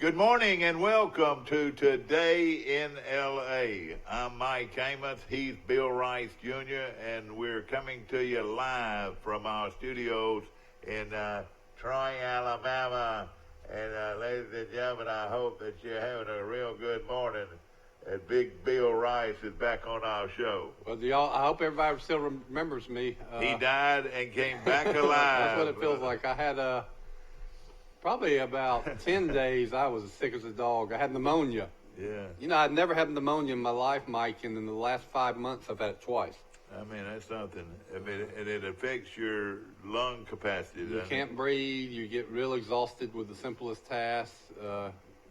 Good morning and welcome to Today in L.A. I'm Mike Amos, he's Bill Rice Jr., and we're coming to you live from our studios in Troy, Alabama. And ladies and gentlemen, I hope that you're having a real good morning. And Big Bill Rice is back on our show. Well, I hope everybody still remembers me. He died and came back alive. That's what it feels like. I had probably about 10 days I was as sick as a dog. I had pneumonia. Yeah. You know, I'd never had pneumonia in my life, Mike, and in the last 5 months I've had it twice. I mean, that's something. I mean, and it affects your lung capacity. You can't breathe. You get real exhausted with the simplest tasks.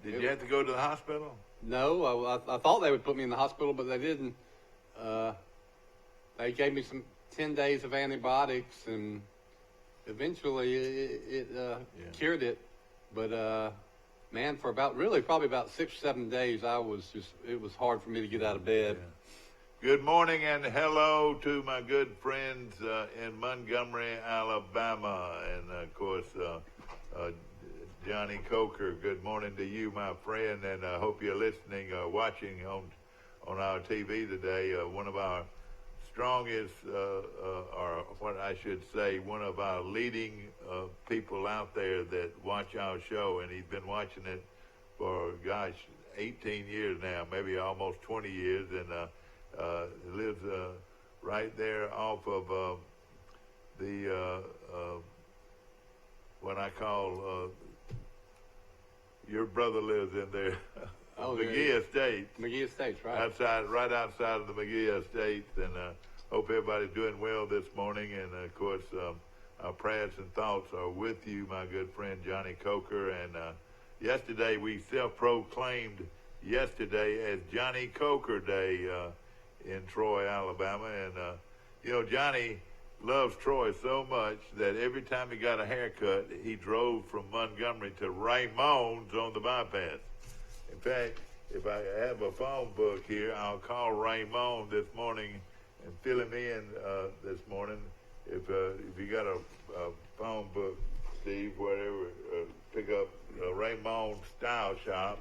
Did you have to go to the hospital? No, I thought they would put me in the hospital, but they didn't. They gave me some 10 days of antibiotics, and eventually it cured it. But man, for probably about 6 or 7 days, it was hard for me to get out of bed. Yeah. Good morning and hello to my good friends in Montgomery, Alabama, and of course Johnny Coker. Good morning to you, my friend, and I hope you're listening or watching on our TV today. One of our strongest, or what I should say, one of our leading people out there that watch our show, and he's been watching it for, 18 years now, maybe almost 20 years, and lives right there off of what I call, your brother lives in there, McGee Estates. McGee Estates, right. Right outside of the McGee Estates, and hope everybody's doing well this morning, and of course, our prayers and thoughts are with you, my good friend Johnny Coker, and yesterday we self-proclaimed yesterday as Johnny Coker Day, in Troy, Alabama, and Johnny loves Troy so much that every time he got a haircut, he drove from Montgomery to Raymond's on the bypass. In fact, if I have a phone book here, I'll call Raymond this morning and fill him in this morning. If you got a phone book, Steve, whatever, pick up Raymond Style Shop.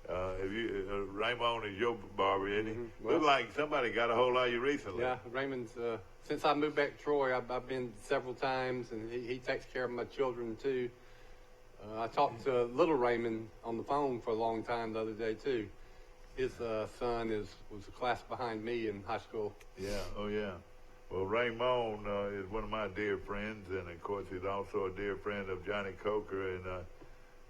Raymond is your barber, isn't he? Mm-hmm. Well, look like somebody got a hold of you recently. Yeah, Raymond's, since I moved back to Troy, I've been several times, and he takes care of my children, too. I talked to little Raymond on the phone for a long time the other day, too. His son was a class behind me in high school. Yeah, oh, yeah. Well, Raymond is one of my dear friends, and, of course, he's also a dear friend of Johnny Coker, and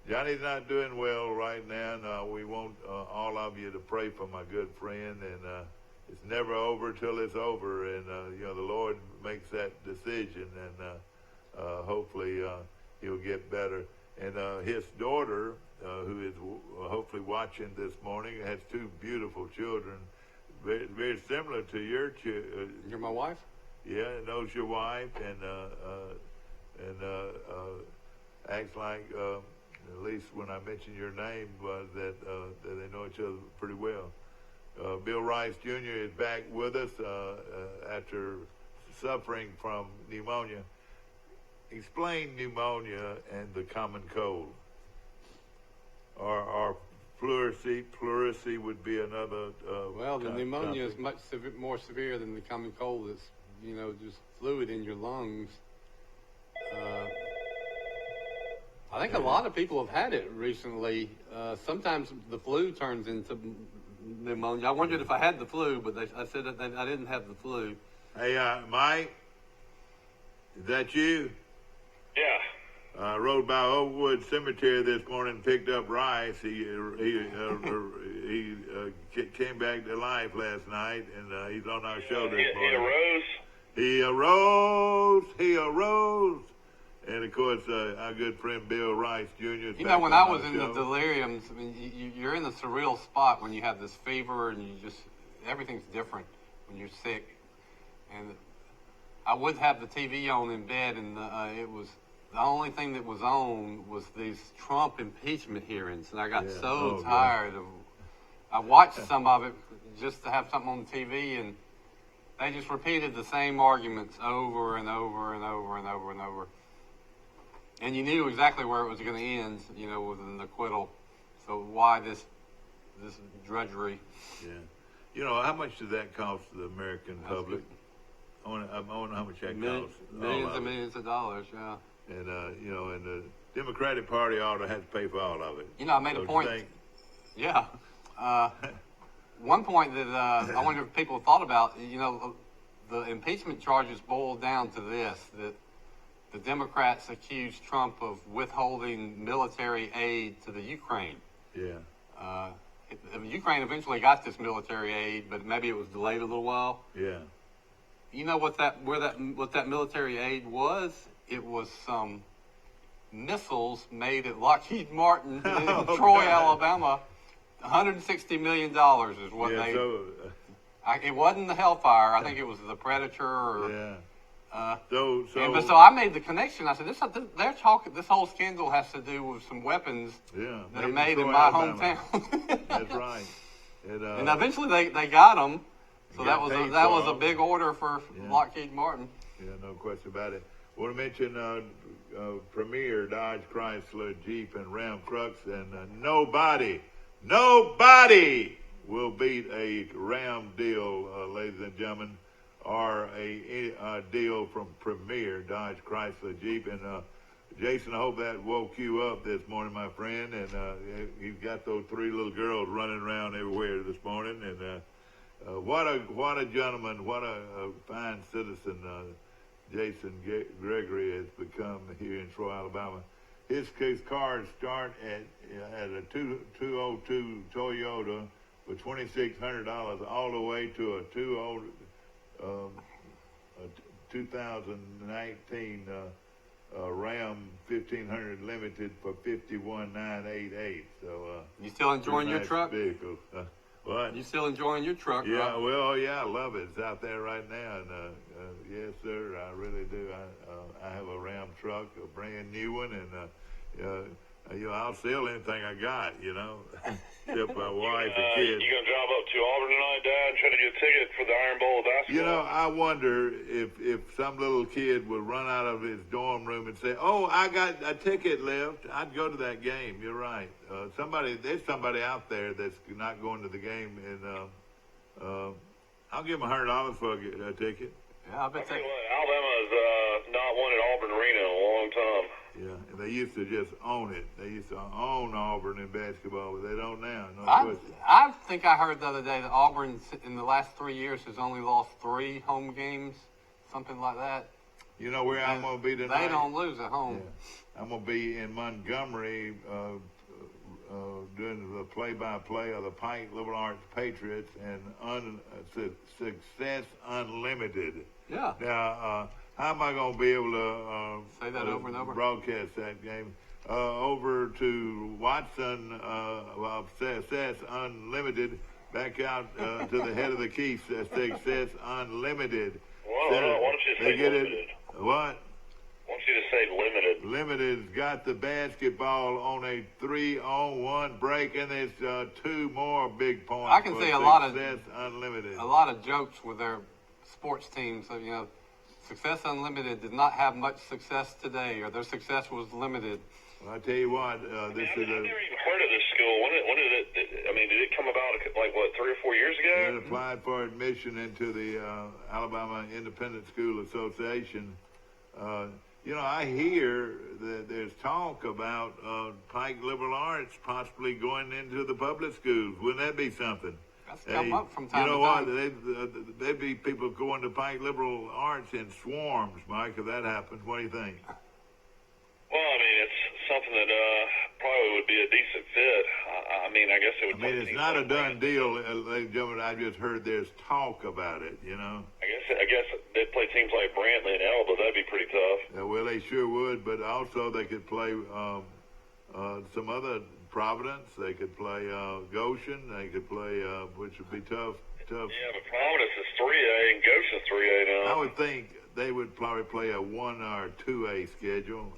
Johnny's not doing well right now. We want all of you to pray for my good friend, and it's never over till it's over, and the Lord makes that decision, and hopefully he'll get better. And his daughter, who is hopefully watching this morning, has two beautiful children, very, very similar to your children. You're my wife? Yeah, knows your wife, and acts like. At least when I mention your name, that they know each other pretty well. Bill Rice Jr. is back with us after suffering from pneumonia. Explain pneumonia and the common cold. Or pleurisy. Pleurisy would be another. Well, the pneumonia is much more severe than the common cold. It's just fluid in your lungs. I think a lot of people have had it recently. Sometimes the flu turns into pneumonia. I wondered if I had the flu, but I said that I didn't have the flu. Hey, Mike, is that you? Yeah. I rode by Oakwood Cemetery this morning, picked up Rice. He came back to life last night, and he's on our show this morning. He arose. He arose. And, of course, our good friend Bill Rice Jr. When I was in the deliriums, I mean, you're in a surreal spot when you have this fever and everything's different when you're sick. And I would have the TV on in bed, and it was the only thing that was on was these Trump impeachment hearings. And I got tired of I watched some of it just to have something on TV, and they just repeated the same arguments over and over and over and over and over. And you knew exactly where it was going to end, with an acquittal. So why this drudgery? Yeah. You know, how much does that cost the American public? I wonder how much that costs. Millions and millions of dollars, yeah. And, you know, and the Democratic Party ought to have to pay for all of it. You know, I made a point. Yeah. One point that I wonder if people thought about, you know, the impeachment charges boiled down to this, that the Democrats accused Trump of withholding military aid to the Ukraine. Yeah. Ukraine eventually got this military aid, but maybe it was delayed a little while. Yeah. You know what that military aid was? It was some missiles made at Lockheed Martin in Troy, Alabama. $160 million is what they. So, it wasn't the Hellfire. I think it was the Predator. Or, yeah. So I made the connection. I said, they're talking. This whole scandal has to do with some weapons that are made in my hometown. That's right. And eventually they got them. So that was a big order for Lockheed Martin. Yeah, no question about it. I want to mention Premier, Dodge, Chrysler, Jeep, and Ram trucks, and nobody will beat a Ram deal, ladies and gentlemen, or a deal from Premier, Dodge, Chrysler, Jeep. And Jason, I hope that woke you up this morning, my friend. And you've got those three little girls running around everywhere this morning. And what a gentleman, what a fine citizen Jason Gregory has become here in Troy, Alabama. His cars start at a 202 Toyota for $2,600 all the way to a 2019 Ram 1500 Limited for $51,988. So you still enjoying your truck? Vehicles. What? You still enjoying your truck? Yeah, right? well, yeah, I love it. It's out there right now, and yes, sir, I really do. I have a Ram truck, a brand new one, and you know, I'll sell anything I got, you know, except my wife and kids. You gonna drive up to Auburn tonight, Dad, and try to get a ticket for the Iron Bowl of basketball? You know, I wonder if some little kid would run out of his dorm room and say, "Oh, I got a ticket left." I'd go to that game. You're right. There's somebody out there that's not going to the game, and I'll give them $100 for a ticket. Yeah, I bet I'll tell you what, Alabama's not won at Auburn Arena in a long time. Yeah, and they used to just own it. They used to own Auburn in basketball, but they don't now. No question. I think I heard the other day that Auburn, in the last 3 years, has only lost 3 home games, something like that. You know where I'm going to be tonight? They don't lose at home. Yeah. I'm going to be in Montgomery doing the play-by-play of the Pike Liberal Arts Patriots and Success Unlimited. Yeah. Now, how am I going to be able to say that over and over? Broadcast that game? Over to Watson of Success Unlimited, back out to the head of the key, Success Unlimited. Why don't you say limited? What? Why don't you just say limited? Limited's got the basketball on a 3-on-1 break, and there's 2 more big points. I can see a lot of jokes with their sports teams. So, you know, Success Unlimited did not have much success today, or their success was limited. Well, I tell you what, I've never even heard of this school. When did it? I mean, did it come about like 3 or 4 years ago? It applied for admission into the Alabama Independent School Association. You know, I hear that there's talk about Pike Liberal Arts possibly going into the public schools. Wouldn't that be something? That's come up from time to time. You know what? There'd be people going to Pike Liberal Arts in swarms, Mike, if that happens. What do you think? Well, I mean, it's something that probably would be a decent fit. I mean, I guess it would. I mean, it's not a done deal, ladies and gentlemen. I just heard there's talk about it, you know. I guess they'd play teams like Brantley and Elba. That'd be pretty tough. Yeah, well, they sure would, but also they could play some other Providence. They could play Goshen. They could play, which would be tough. Yeah, but Providence is 3A and Goshen's 3A now. I would think they would probably play a 1 or 2A schedule.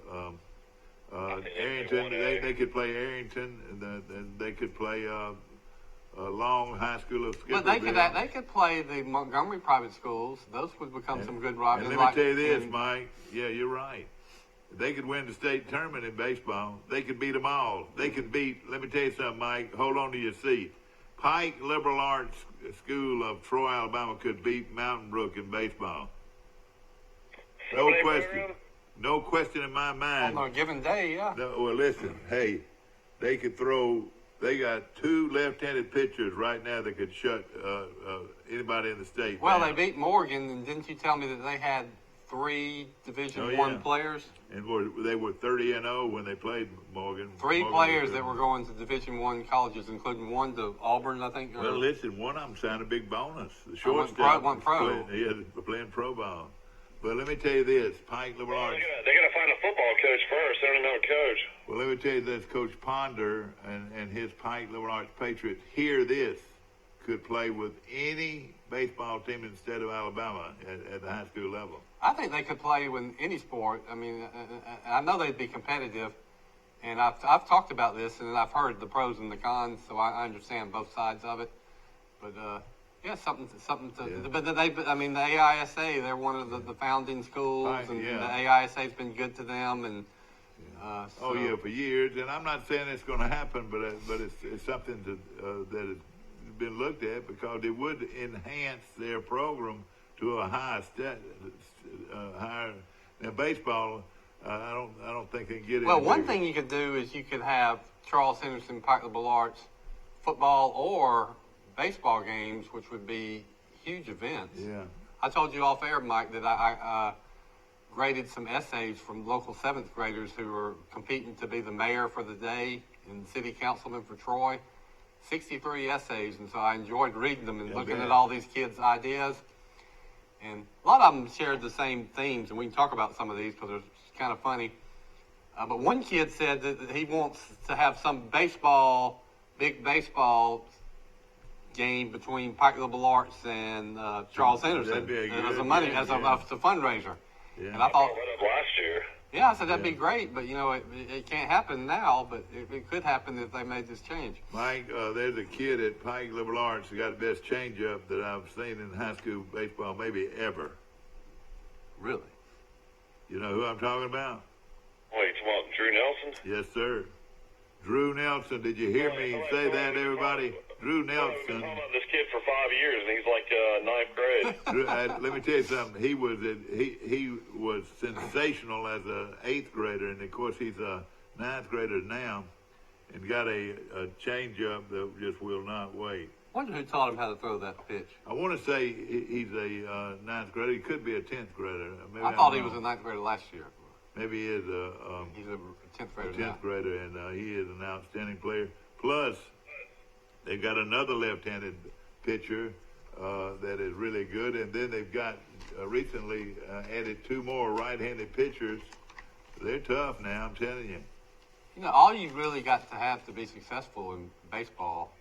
Arrington, they could play Arrington, and they could play Long High School of Skipperville. But they could play the Montgomery private schools. Those would become some good rivals. And let me tell you this, Mike. Yeah, you're right. They could win the state tournament in baseball. They could beat them all. They could beat, let me tell you something, Mike. Hold on to your seat. Pike Liberal Arts School of Troy, Alabama could beat Mountain Brook in baseball. No question. No question in my mind. On a given day, yeah. No, well, listen, hey, they could throw. They got 2 left-handed pitchers right now that could shut anybody in the state Well, down. they beat Morgan, and didn't you tell me that they had 3 Division I players? And they were 30-0 when they played Morgan. 3 Morgan players that were going to Division I colleges, including one to Auburn, I think. Well, listen, one of them signed a big bonus. The shortstop went pro. Playing pro ball. But let me tell you this, Pike Liberal Arts. They got to find a football coach first. They don't even have a coach. Well, let me tell you this, Coach Ponder and his Pike Liberal Arts Patriots, hear this, could play with any baseball team in the state of Alabama at the high school level. I think they could play with any sport. I mean, I know they'd be competitive, and I've talked about this, and I've heard the pros and the cons, so I understand both sides of it. But yeah, something to. Yeah. But the AISA, they're one of the founding schools, Right, and yeah. the AISA's been good to them, and. Oh yeah, for years, and I'm not saying it's going to happen, but it's something that has been looked at because it would enhance their program to a higher. Now baseball, I don't think they can get it. Well, one thing you could do is you could have Charles Henderson Pike Liberal Arts football or baseball games, which would be huge events. Yeah. I told you off air, Mike, that I graded some essays from local 7th graders who were competing to be the mayor for the day and city councilman for Troy. 63 essays, and so I enjoyed reading them and looking at all these kids' ideas. And a lot of them shared the same themes, and we can talk about some of these because it's kind of funny. But one kid said that he wants to have some big baseball game between Pike Liberal Arts and Charles Henderson as a fundraiser. Yeah. And I thought, last year. yeah, I said that'd be great, but it can't happen now, but it could happen if they made this change. Mike, there's a kid at Pike Liberal Arts who got the best changeup that I've seen in high school baseball, maybe ever. Really? You know who I'm talking about? Wait, you talking about Drew Nelson? Yes, sir. Drew Nelson. Did you hear me say that, everybody? Drew I've been Nelson. talking about this kid for 5 years, and he's like 9th grade. Drew, let me tell you something. He was sensational as a 8th grader, and of course he's a 9th grader now, and got a changeup that just will not wait. I wonder who taught him how to throw that pitch. I want to say he's a 9th grader. He could be a 10th grader. Maybe I thought he was a 9th grader last year. Maybe he is He's a 10th grader 10th now. grader, and he is an outstanding player. Plus, they've got another left-handed pitcher that is really good, and then they've got recently added 2 more right-handed pitchers. They're tough now, I'm telling you. You know, all you really got to have to be successful in baseball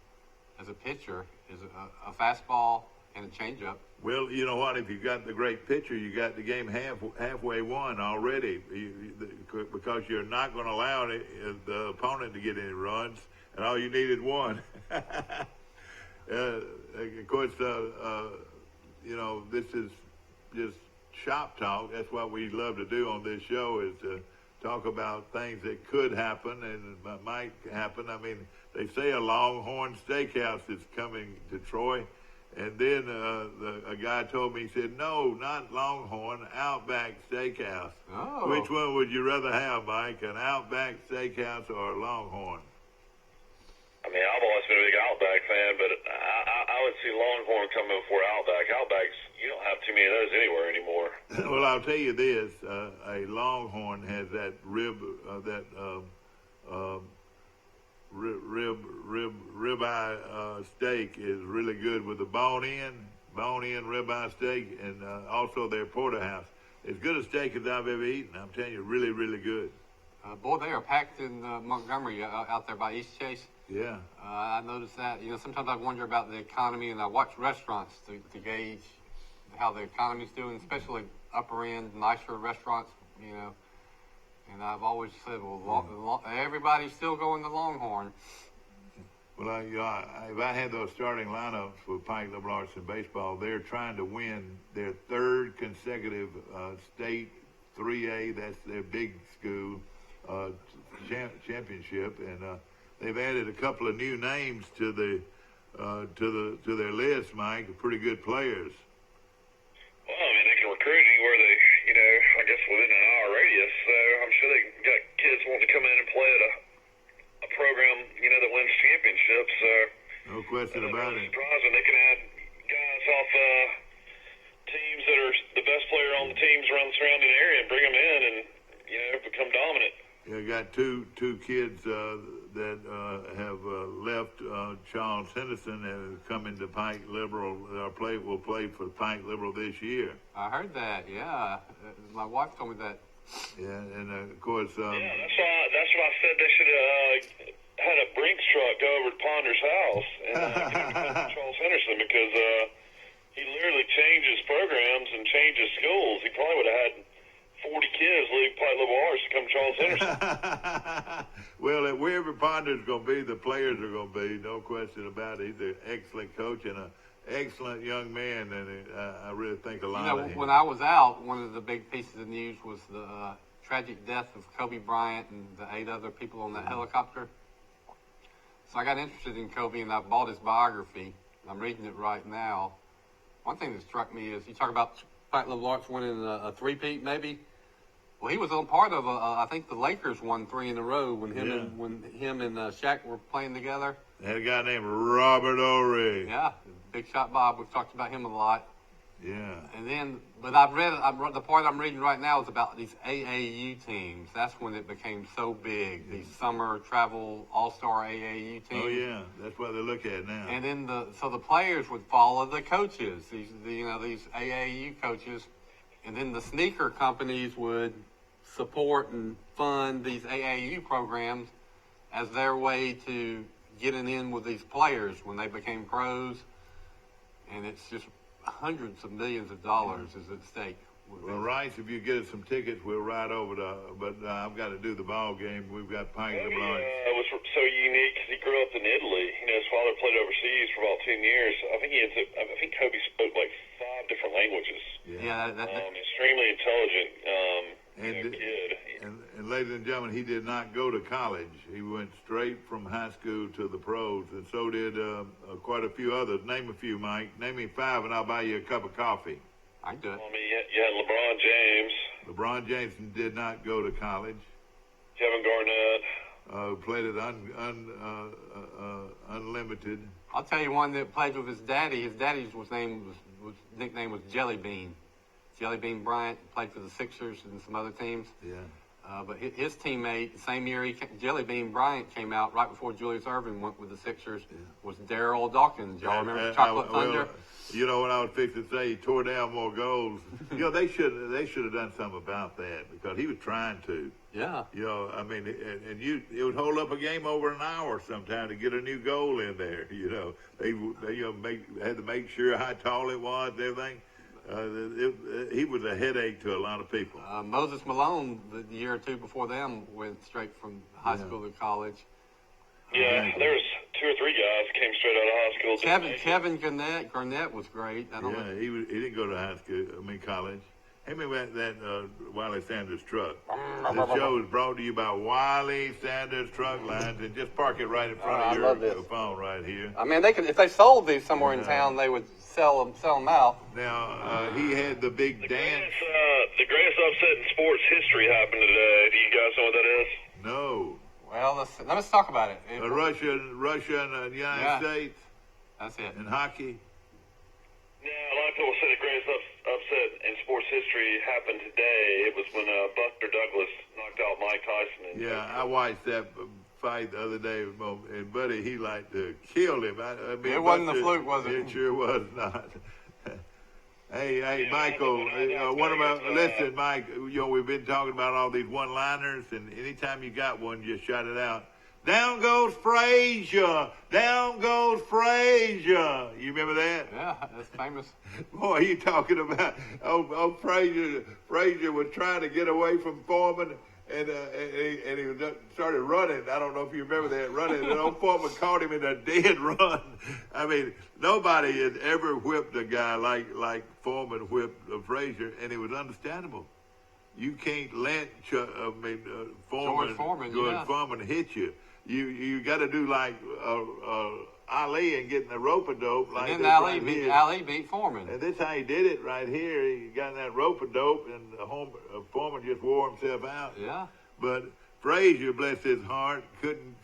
as a pitcher is a fastball and a changeup. Well, you know what? If you got the great pitcher, you got the game halfway won already, because you're not going to allow the opponent to get any runs, and all you need is one. Of course, this is just shop talk. That's what we love to do on this show, is to talk about things that could happen and might happen. I mean, they say a Longhorn Steakhouse is coming to Troy. And then a guy told me, he said, no, not Longhorn, Outback Steakhouse. Oh. Which one would you rather have, Mike, an Outback Steakhouse or a Longhorn? I mean, I've always been a big Outback fan, but I would see Longhorn coming before Outback. Outbacks, you don't have too many of those anywhere anymore. Well, I'll tell you this, a Longhorn has that ribeye steak is really good with the bone-in ribeye steak, and also their porterhouse. As good a steak as I've ever eaten. I'm telling you, really, really good. Boy, they are packed in Montgomery out there by East Chase. Yeah. I noticed that. You know, sometimes I wonder about the economy, and I watch restaurants to gauge how the economy's doing, especially upper end, nicer restaurants. You know, and I've always said, well, everybody's still going to Longhorn. Well, if I had those starting lineups for Pike Liberal Arts in baseball, they're trying to win their 3rd consecutive state 3A. That's their big school championship, and they've added a couple of new names to their list, Mike. Pretty good players. Well, I mean, they can recruit anywhere they, I guess within an hour radius. So I'm sure they got kids wanting to come in and play at a program, that wins championships. So no question about it. Surprising they can add guys off teams that are the best player on the teams around the surrounding area and bring them in and become dominant. Yeah, got two kids that have left Charles Henderson and come into Pike Liberal. Will play for Pike Liberal this year. I heard that. Yeah, my wife told me that. Yeah, and of course. Yeah, that's what I said. They should have had a Brinks truck go over to Ponder's house and Charles Henderson because he literally changes programs and changes schools. He probably would have had 40 kids leave Pike Liberal Arts to come to Charles Henderson. Well, wherever Ponder's going to be, the players are going to be. No question about it. He's an excellent coach and an excellent young man, and I really think a lot of him. When I was out, one of the big pieces of news was the tragic death of Kobe Bryant and the 8 other people on that helicopter. So I got interested in Kobe, and I bought his biography. I'm reading it right now. One thing that struck me is you talk about Pike Liberal Arts winning a three-peat, maybe. Well, he was on part of I think the Lakers won 3 in a row when him and Shaq were playing together. They had a guy named Robert Ory. Yeah, Big Shot Bob. We've talked about him a lot. Yeah. And then, but I've read the part I'm reading right now is about these AAU teams. That's when it became so big. These summer travel all-star AAU teams. Oh yeah, that's what they look at now. And then the players would follow the coaches. These AAU coaches, and then the sneaker companies would support and fund these AAU programs as their way to getting in with these players when they became pros. And it's just hundreds of millions of dollars is at stake. Well, Rice, if you get us some tickets, we'll ride over but I've got to do the ball game. We've got Pike Liberal Arts. It was so unique because he grew up in Italy. His father played overseas for about 10 years. I think Kobe spoke like 5 different languages. Yeah, extremely intelligent kid. And ladies and gentlemen, he did not go to college. He went straight from high school to the pros, and so did quite a few others. Name a few, Mike. Name me 5, and I'll buy you a cup of coffee. I can do it. I mean, you had LeBron James. LeBron James did not go to college. Kevin Garnett. Played at unlimited. I'll tell you one that played with his daddy. His daddy's nickname was Jellybean. Jellybean Bryant played for the Sixers and some other teams. Yeah. But his teammate, same year Jellybean Bryant came out, right before Julius Erving went with the Sixers, was Darryl Dawkins. Y'all remember Chocolate Thunder? You know what I was fixing to say? He tore down more goals. They should have done something about that because he was trying to. Yeah. I mean, it would hold up a game over an hour sometime to get a new goal in there. They had to make sure how tall it was and everything. He was a headache to a lot of people. Moses Malone, the year or two before them, went straight from high school to college. Yeah, there was 2 or 3 guys that came straight out of high school. Kevin Garnett was great. He didn't go to high school. College. Hey, me about that Wiley Sanders truck. This show is brought to you by Wiley Sanders Truck Lines, and just park it right in front of your phone right here. I mean, if they sold these somewhere in town, they would sell them out. Now he had the big dance. The greatest upset in sports history happened today. Do you guys know what that is? No. Well, let's talk about it. Russia and the United States. That's it. And hockey. Yeah, a lot of people say the greatest upset in sports history happened today. It was when Buster Douglas knocked out Mike Tyson. I watched that fight the other day, and Buddy, he liked to kill him. I mean, it wasn't a fluke, was it? It sure was not. Hey, Michael, listen, Mike, we've been talking about all these one-liners, and anytime you got one, just shout it out. Down goes Frazier! Down goes Frazier! You remember that? Yeah, that's famous. Boy, you talking about, Frazier. Frazier was trying to get away from Foreman, and he started running. I don't know if you remember that, running. And old Foreman caught him in a dead run. I mean, nobody had ever whipped a guy like Foreman whipped Frazier, and it was understandable. you can't let George Foreman, yeah. Foreman hit you. You got to do like Ali and getting the rope-a-dope. Like and then Ali beat Foreman. And this how he did it right here. He got in that rope-a-dope, and Foreman just wore himself out. Yeah. But Frazier, bless his heart, couldn't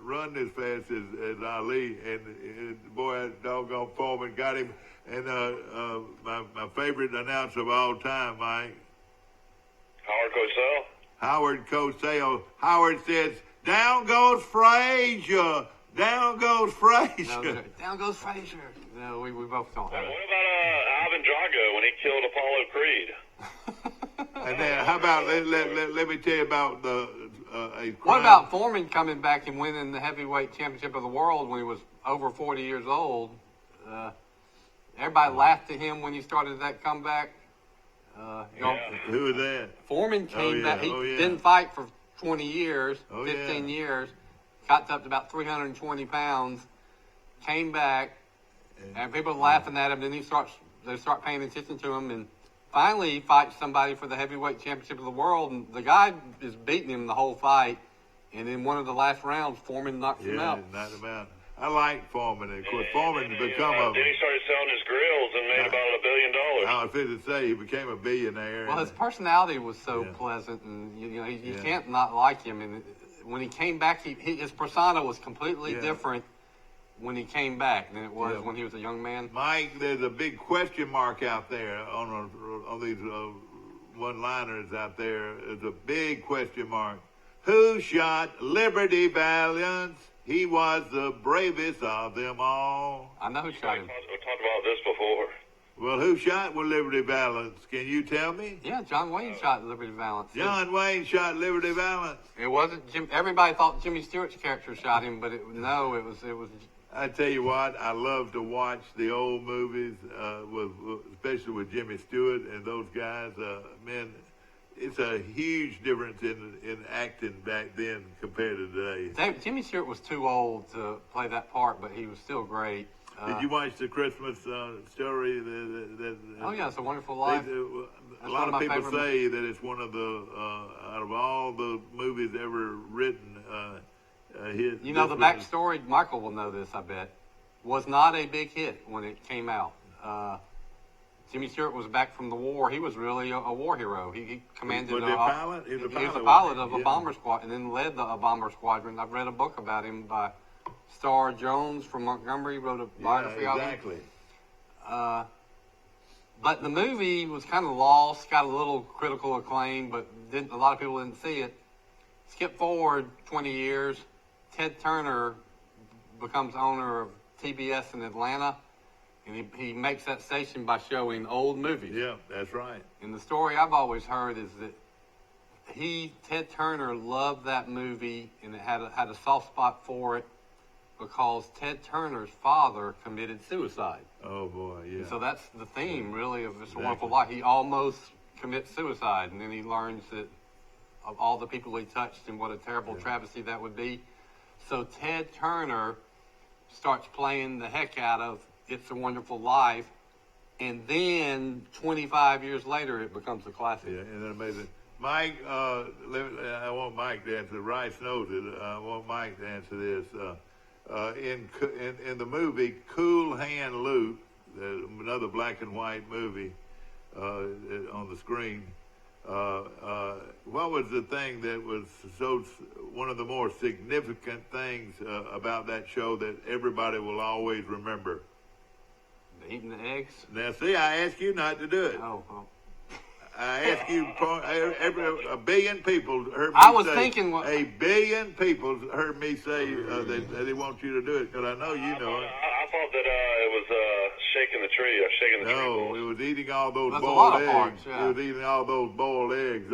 run as fast as Ali, and boy, that doggone Foreman got him. And my favorite announcer of all time, Mike. Howard Cosell. Howard says, "Down goes Frazier. Down goes Frazier." No, down goes Frazier. No, we both don't have it. What about Ivan Drago when he killed Apollo Creed? And then how about let me tell you about What about Foreman coming back and winning the heavyweight championship of the world when he was over 40 years old? Everybody laughed at him when he started that comeback. Who was that? Foreman came back. He didn't fight for 20 years, 15 years. Got up to about 320 pounds. Came back, and people are laughing at him. Then they start paying attention to him, and finally he fights somebody for the heavyweight championship of the world. And the guy is beating him the whole fight. And in one of the last rounds, Foreman knocks him out. Yeah, knocked him out. I like Foreman. Of course, Foreman's become a... Then he started selling his grills and made about $1 billion. I was going to say, he became a billionaire. Well, his personality was so pleasant, and you can't not like him. And when he came back, his persona was completely different when he came back than it was when he was a young man. Mike, there's a big question mark out there on these one-liners out there. There's a big question mark. Who shot Liberty Valance? He was the bravest of them all. I know who shot him. We talked about this before. Well, who shot with Liberty Valance? Can you tell me? Yeah, John Wayne shot Liberty Valance. John Wayne shot Liberty Valance. It wasn't Jim. Everybody thought Jimmy Stewart's character shot him, but it was. I tell you what, I love to watch the old movies, especially with Jimmy Stewart and those guys. Man, it's a huge difference in acting back then compared to today. Jimmy Stewart was too old to play that part, but he was still great. Did you watch the Christmas story? Oh yeah, It's a Wonderful Life. A lot of people say that it's one of the out of all the movies ever written. Hit. You know the backstory. Michael will know this. I bet was not a big hit when it came out. Jimmy Stewart was back from the war. He was really a war hero. He commanded. Was he a pilot? He was a pilot of a bomber squad, and then led a bomber squadron. I've read a book about him by Starr Jones from Montgomery. Wrote a biography of him. Exactly. But the movie was kind of lost. Got a little critical acclaim, but a lot of people didn't see it. Skip forward 20 years. Ted Turner becomes owner of TBS in Atlanta. And he makes that station by showing old movies. Yeah, that's right. And the story I've always heard is that Ted Turner loved that movie and had a soft spot for it because Ted Turner's father committed suicide. Oh boy, yeah. And so that's the theme, really, of It's a Wonderful Life. He almost commits suicide, and then he learns that of all the people he touched and what a terrible travesty that would be. So Ted Turner starts playing the heck out of It's a Wonderful Life, and then 25 years later, it becomes a classic. Yeah, isn't that amazing? Mike, I want Mike to answer. Rice knows it. I want Mike to answer this. In the movie Cool Hand Luke, another black and white movie on the screen, what was the thing that was one of the more significant things about that show that everybody will always remember? Eating the eggs? Now, see, I asked you not to do it. Oh. I asked you, a billion people heard me I was say, thinking... a billion people heard me say that they want you to do it, because I know you know it. I thought that it was shaking the tree, or shaking the tree. No, it was eating all those That's boiled eggs. Parts, yeah. It was eating all those boiled eggs.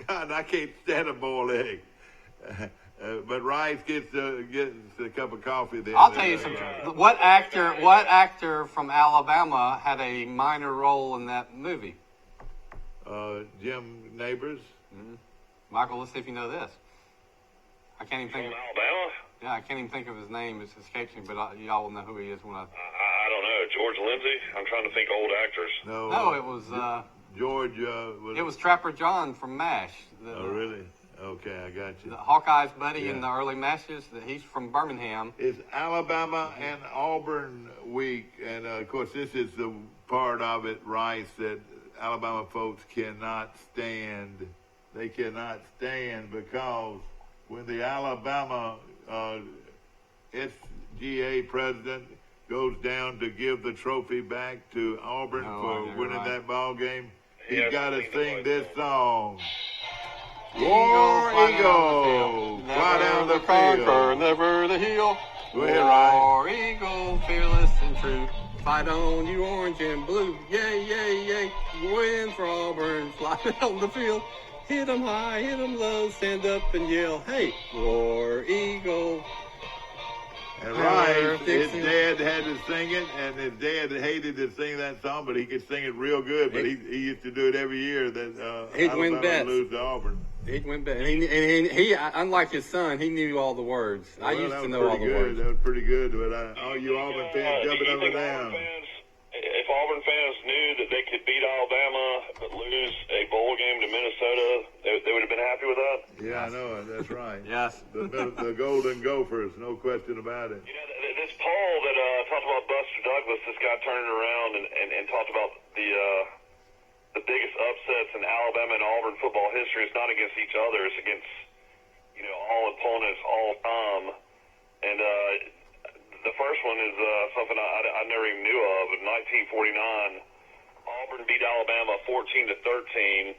God, I can't stand a boiled egg. But Rice gets a cup of coffee then. I'll tell you something. What actor from Alabama had a minor role in that movie? Jim Nabors. Mm-hmm. Michael, let's see if you know this. I can't even think of Alabama? Yeah, I can't even think of his name. It escapes me, but y'all will know who he is when I don't know. George Lindsay? I'm trying to think old actors. No, it was Georgia. It was Trapper John from MASH. Oh, really? Okay, I got you. The Hawkeye's buddy in Yeah. the early matches. He's from Birmingham. It's Alabama and Auburn week, and of course, this is the part of it, Rice, that Alabama folks cannot stand. They cannot stand because when the Alabama SGA president goes down to give the trophy back to Auburn for winning that ball game, he's got to sing this song. War Eagle, fly down the field. Never the heel. Go ahead, Ryan. War Eagle, fearless and true. Fight on, you orange and blue. Yay, yay, yay. Win for Auburn, fly down the field. Hit 'em high, hit 'em low, stand up and yell, hey, War Eagle. And Ryan, his dad had to sing it, and his dad hated to sing that song, but he could sing it real good. But he used to do it every year that He'd win Alabama bets. would lose to Auburn. He went back. And he, unlike his son, he knew all the words. I used to know all the words. That was pretty good. But all you Auburn fans jumping up and down. If Auburn fans knew that they could beat Alabama but lose a bowl game to Minnesota, they would have been happy with that. Yeah, I know it. That's right. Yes. The Golden Gophers, no question about it. You know, this poll that talked about Buster Douglas, this guy turned it around and talked about the biggest upsets in Alabama and Auburn football history. It's not against each other. It's against, all opponents all time. And the first one is something I never even knew of. In 1949, Auburn beat Alabama 14-13.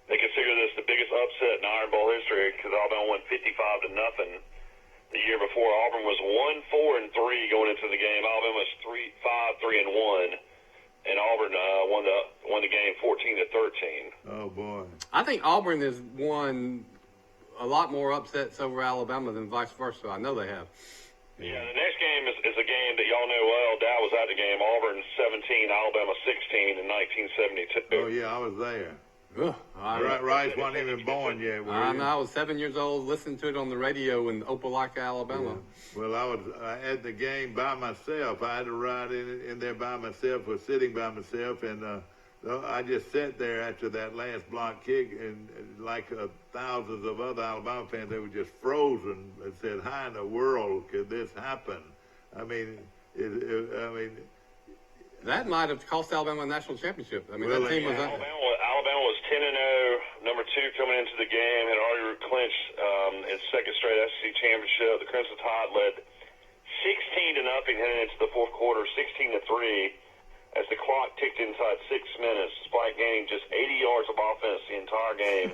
They consider this the biggest upset in Iron Bowl history because Alabama won 55-0. The year before, Auburn was 1-4-3 going into the game. Alabama was 5-3-1, and Auburn won the game 14-13. Oh boy! I think Auburn has won a lot more upsets over Alabama than vice versa. I know they have. Yeah, the next game is a game that y'all know well. Dad was at the game. Auburn 17, Alabama 16 in 1972. Oh yeah, I was there. I Rice wasn't even born yet. I was 7 years old, listening to it on the radio in Opelika, Alabama. Yeah. Well, I was at the game by myself. I had to ride in there by myself, or sitting by myself, and I just sat there after that last block kick, and like thousands of other Alabama fans, they were just frozen and said, "How in the world could this happen?" I mean, that might have cost Alabama a national championship. I mean, Well, that team was. Alabama was 10-0, number 2 coming into the game, had already clinched its second straight SEC championship. The Crimson Tide led 16-0 heading into the fourth quarter, 16-3. As the clock ticked inside 6 minutes, despite gaining just 80 yards of offense the entire game,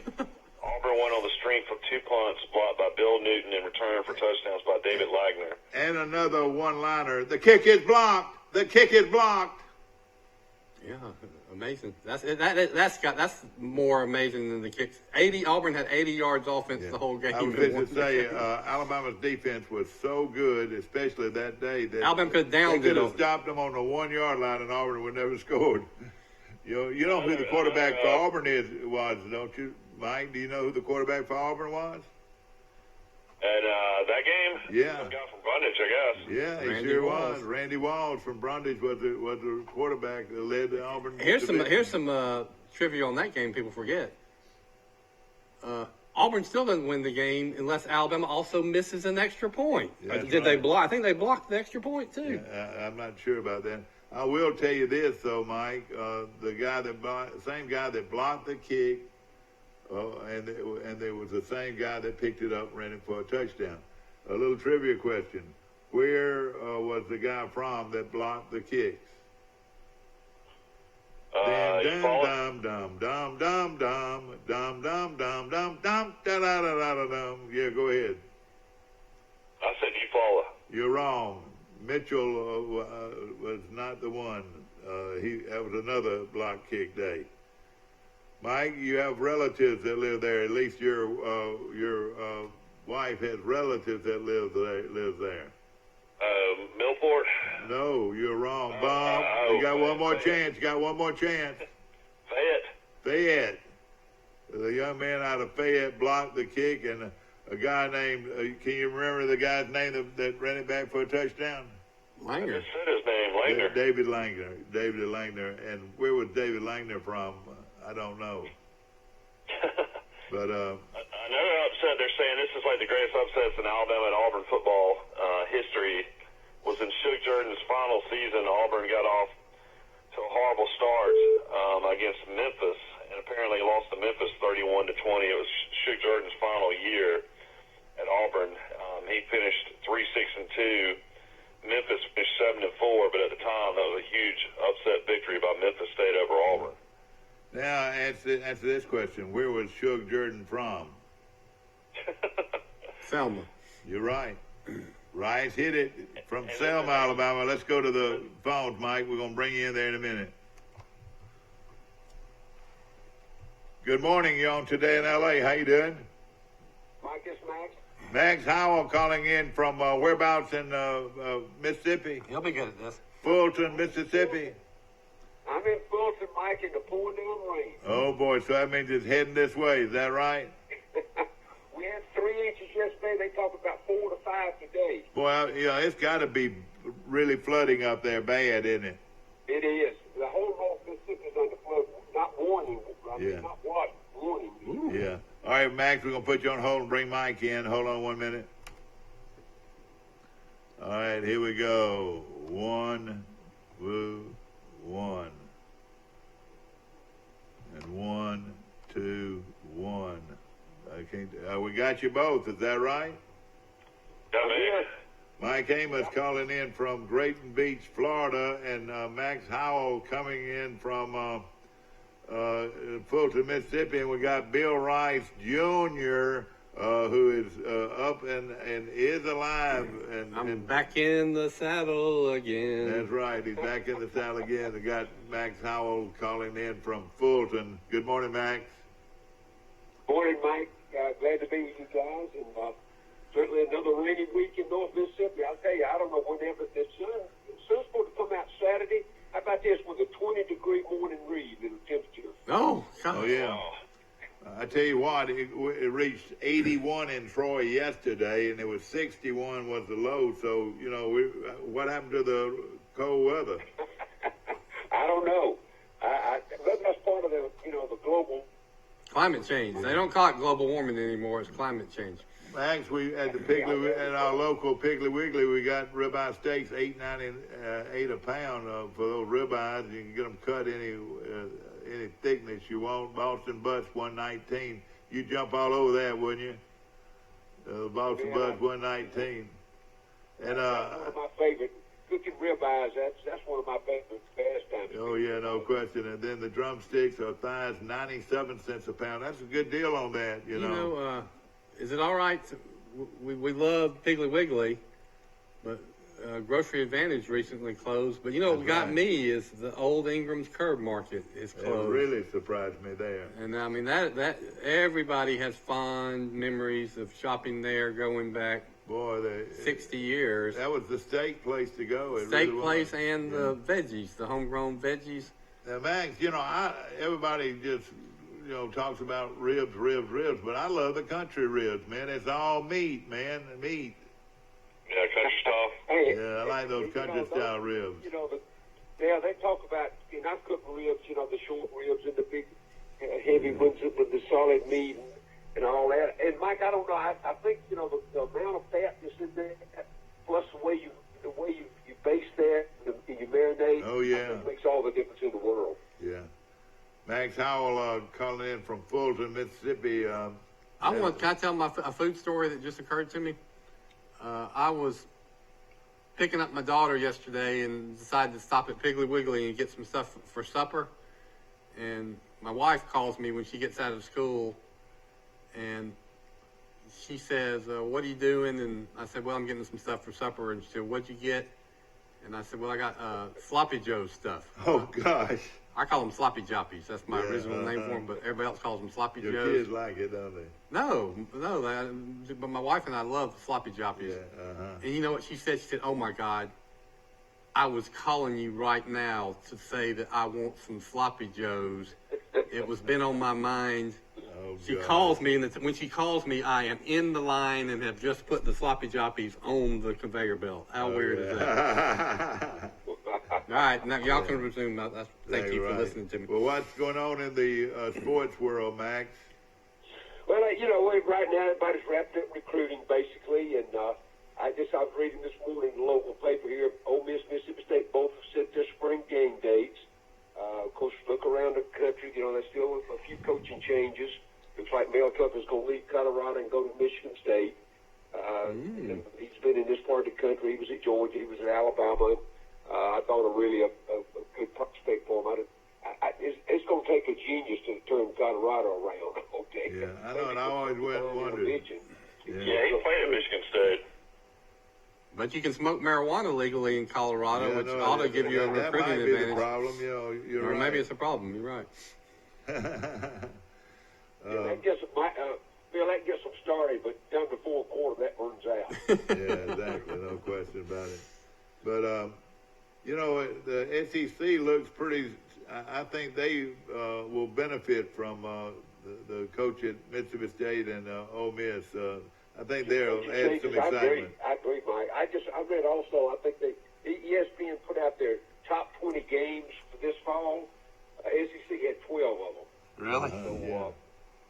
Auburn won on the strength of 2 punts blocked by Bill Newton in return for touchdowns by David Wagner. And another one-liner: "The kick is blocked. The kick is blocked." Yeah, amazing. That's more amazing than the kicks. Auburn had 80 yards offense the whole game. I was going to say, Alabama's defense was so good, especially that day, that Alabama could have downed they could it. have stopped them on the 1 yard line, and Auburn would never scored. You know who the quarterback for Auburn was, don't you, Mike? Do you know who the quarterback for Auburn was? And that game, Yeah. some guy from Brundage, I guess. Yeah, he Randy sure Walls. was. Randy Walls from Brundage was the quarterback that led the Auburn. Here's division. some trivia on that game people forget. Auburn still doesn't win the game unless Alabama also misses an extra point. That's Did they right. block? I think they blocked the extra point too. I'm not sure about that. I will tell you this, though, Mike. The same guy that blocked the kick, and there was the same guy that picked it up and ran it for a touchdown. A little trivia question: where was the guy from that blocked the kicks? You follow? Dum dum dum dum dum dum dum dum dum dum da da da da da. Yeah, go ahead. I said you follow. You're wrong. Mitchell was not the one. That was another block kick day. Mike, you have relatives that live there. At least your wife has relatives that live there. Millport. No, you're wrong, Bob. You got one more chance. You got one more chance. Fayette. The young man out of Fayette blocked the kick, and a guy named, can you remember the guy's name that ran it back for a touchdown? I Langer. just said his name, Langner. David Langner. And where was David Langner from? I don't know. But another upset they're saying this is like the greatest upsets in Alabama and Auburn football history was in Shug Jordan's final season. Auburn got off to a horrible start against Memphis, and apparently lost to Memphis 31-20. It was Shug Jordan's final year at Auburn. He finished 3-6-2. Memphis finished 7-4, but at the time that was a huge upset victory by Memphis State over Auburn. now answer this question: where was Shug Jordan from? Selma. You're right. Rice hit it from Selma, Alabama. Let's go to the phones, Mike. We're going to bring you in there in a minute. Good morning. You're on Today in L.A. How you doing? Mike, it's Max. Max Howell calling in from whereabouts in Mississippi? He'll be good at this. Fulton, Mississippi. I'm in Fulton, Mike, in the pouring down rain. Oh, boy. So that means it's heading this way. Is that right? We had 3 inches yesterday. They talk about 4 to 5 today. Boy, it's got to be really flooding up there bad, isn't it? It is. The whole North Mississippi is under flood. Not warning. Yeah. Not what? Warning. Ooh. Yeah. All right, Max, we're going to put you on hold and bring Mike in. Hold on 1 minute. All right, here we go. 1, 1. And 1, 2, 1. I can't. We got you both. Is that right? Yeah, man. Mike Amos calling in from Grayton Beach, Florida, and Max Howell coming in from Fulton, Mississippi, and we got Bill Rice Jr., who is up and is alive. And I'm back in the saddle again. That's right. He's back in the saddle again. We got Max Howell calling in from Fulton. Good morning, Max. Morning, Mike. Glad to be with you guys. And certainly another rainy week in North Mississippi. I'll tell you, I don't know whenever the sun's supposed to come out Saturday. How about this with a 20-degree morning read in the temperature? Oh, Oh, yeah. I tell you what, it reached 81 in Troy yesterday, and it was 61 was the low. So, what happened to the cold weather? I don't know. That's part of the global. climate change. They don't call it global warming anymore. It's climate change. Max, we at our local Piggly Wiggly, we got ribeye steaks $8.98 a pound for those ribeyes. You can get them cut any thickness you want. Boston Butts $1.19. You jump all over that, wouldn't you? Boston Butts $1.19. And That's one of my favorite cooking ribeyes. That's one of my favorite pastimes. oh yeah, no question. And then the drumsticks or thighs 97 cents a pound. That's a good deal on that, you know. Is it all right? We love Piggly Wiggly, but Grocery Advantage recently closed. But what got right. me is the old Ingram's Curb Market is closed. It really surprised me there. And I mean that everybody has fond memories of shopping there going back Boy, 60 years. that was the steak place to go. It Steak really place was. and the veggies, the homegrown veggies. Now, Max, everybody just talks about ribs, but I love the country ribs, man. It's all meat, man, meat. Yeah, country style. Hey, Yeah, I like those country style ribs. They talk about I've cooked ribs, the short ribs and the big heavy ones with the solid meat and all that. And Mike, I don't know. I think the amount of fat that's in there, plus the way you base that, you marinate. Oh, yeah. I think makes all the difference in the world. Yeah. Max Howell calling in from Fulton, Mississippi. Can I tell a food story that just occurred to me? I was picking up my daughter yesterday and decided to stop at Piggly Wiggly and get some stuff for supper. And my wife calls me when she gets out of school, and she says, "What are you doing?" And I said, "Well, I'm getting some stuff for supper." And she said, "What'd you get?" And I said, "Well, I got Sloppy Joe's stuff." Oh, gosh. I call them Sloppy Joppies. That's my Yeah, original name for them, but everybody else calls them Sloppy Your Joes. kids like it, don't they? No, but my wife and I love Sloppy Joppies. Yeah, And you know what she said? She said, "Oh my God, I was calling you right now to say that I want some Sloppy Joes. It was been on my mind." Oh, She God. calls me, and when she calls me, I am in the line and have just put the Sloppy Joppies on the conveyor belt. How weird is that? right, now y'all can resume. Thank you for Right. listening to me. Well, what's going on in the sports world, Max? Well, right now everybody's wrapped up recruiting basically, and I was reading this morning the local paper here. Ole Miss, Mississippi State both have set their spring game dates. Of course, look around the country. There's still a few coaching changes. Looks like Mel Tucker's going to leave Colorado and go to Michigan State. And he's been in this part of the country. He was at Georgia. He was at Alabama. I thought a good prospect for him. It's going to take a genius to turn Colorado around. Okay. Yeah, I know, and I always wondered. Yeah, he played at Michigan State. But you can smoke marijuana legally in Colorado, which ought to give you a that recruiting might be advantage. the problem. You're Or right. maybe it's a problem. You're right. That gets them started, but down to fourth quarter, that burns out. Yeah, exactly. No question about it. But, the SEC looks pretty, I think they will benefit from the coach at Mississippi State and Ole Miss. I think they'll add some excitement. I agree, Mike. I read also, I think ESPN put out their top 20 games for this fall. SEC had 12 of them. Really? So,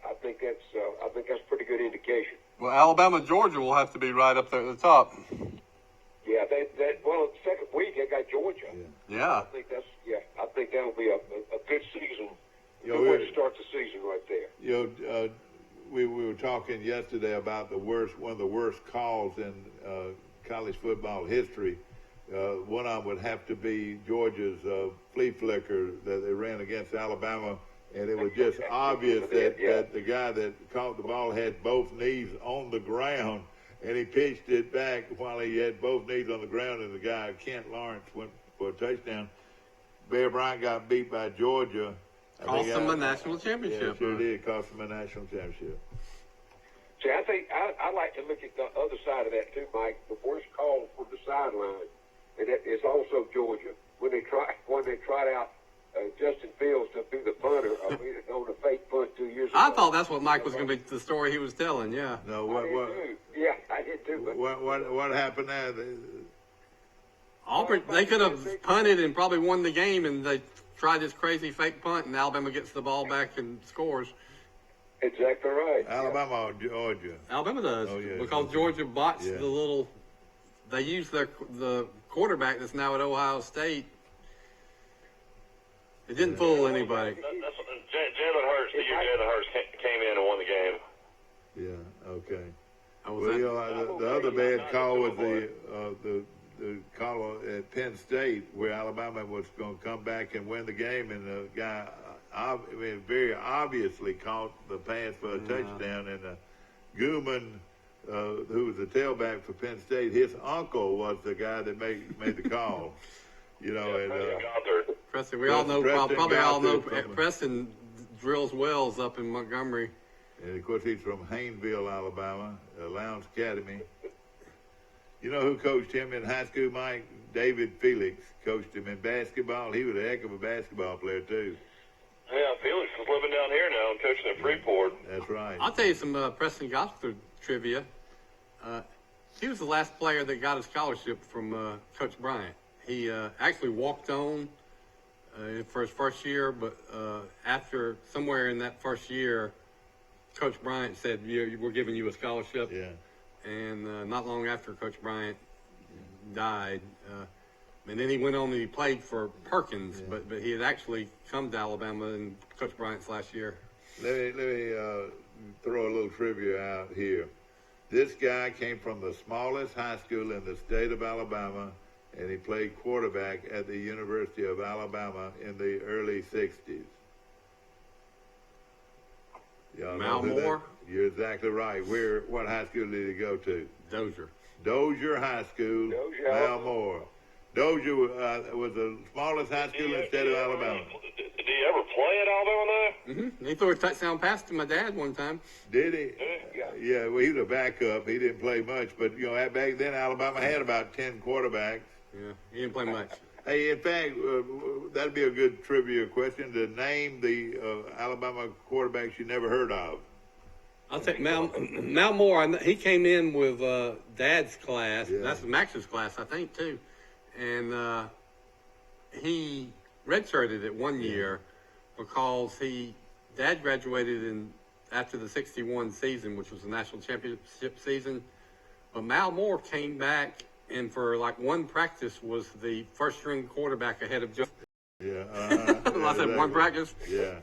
I think that's pretty good indication. Well, Alabama, Georgia will have to be right up there at the top. Yeah, the second week they got Georgia. Yeah. I think that'll be a good season. Good way to start the season right there. We were talking yesterday about one of the worst calls in college football history. One of them would have to be Georgia's flea flicker that they ran against Alabama. And it was just obvious that the guy that caught the ball had both knees on the ground, and he pitched it back while he had both knees on the ground, and the guy, Kent Lawrence, went for a touchdown. Bear Bryant got beat by Georgia. Cost them a national championship. Yeah, sure did. Cost them a national championship. See, I think I like to look at the other side of that too, Mike. The worst call from the sideline, and that is also Georgia when they tried out Justin Fields to be the punter on a fake punt 2 years ago. I thought that's what Mike was going to be, the story he was telling, yeah. No, I did too. But what happened there? Auburn, they could have punted and probably won the game, and they tried this crazy fake punt, and Alabama gets the ball back and scores. Exactly right. Alabama or Georgia? Alabama does, because Georgia botched the little. They used the quarterback that's now at Ohio State. It didn't fool anybody. Jalen Hurts, the year Jalen Hurts came in and won the game. Yeah. Okay. Well, the other bad call was the call at Penn State where Alabama was going to come back and win the game, and the guy very obviously caught the pass for a touchdown, and Gooman, who was the tailback for Penn State, his uncle was the guy that made the call. Preston, we all know, probably all know, from Preston drills wells up in Montgomery. And of course, he's from Haynesville, Alabama, Lowndes Academy. You know who coached him in high school, Mike? David Felix coached him in basketball. He was a heck of a basketball player, too. Yeah, Felix is living down here now and coaching at Freeport. That's right. I'll tell you some Preston Gosford trivia. He was the last player that got a scholarship from Coach Bryant. He actually walked on for his first year, but after somewhere in that first year, Coach Bryant said, we're giving you a scholarship. Yeah. And not long after Coach Bryant died, and then he went on and he played for Perkins, but he had actually come to Alabama in Coach Bryant's last year. Let me throw a little trivia out here. This guy came from the smallest high school in the state of Alabama, and he played quarterback at the University of Alabama in the early 60s. Mal Moore? You're exactly right. What high school did he go to? Dozier High School. Mal Moore. Dozier was the smallest high school in the state of Alabama. Did he ever play at Alabama there? Mm-hmm. He threw a touchdown pass to my dad one time. Did he? Yeah, well, he was a backup. He didn't play much, but, back then Alabama had about 10 quarterbacks. Yeah, he didn't play much. Hey, in fact, that'd be a good trivia question to name the Alabama quarterbacks you never heard of. I'll take Mal Moore. He came in with Dad's class. Yeah. That's Max's class, I think, too. And he redshirted it one year because Dad graduated after the '61 season, which was the national championship season. But Mal Moore came back and for like one practice was the first string quarterback ahead of Joe. Yeah. I said one practice. Yeah.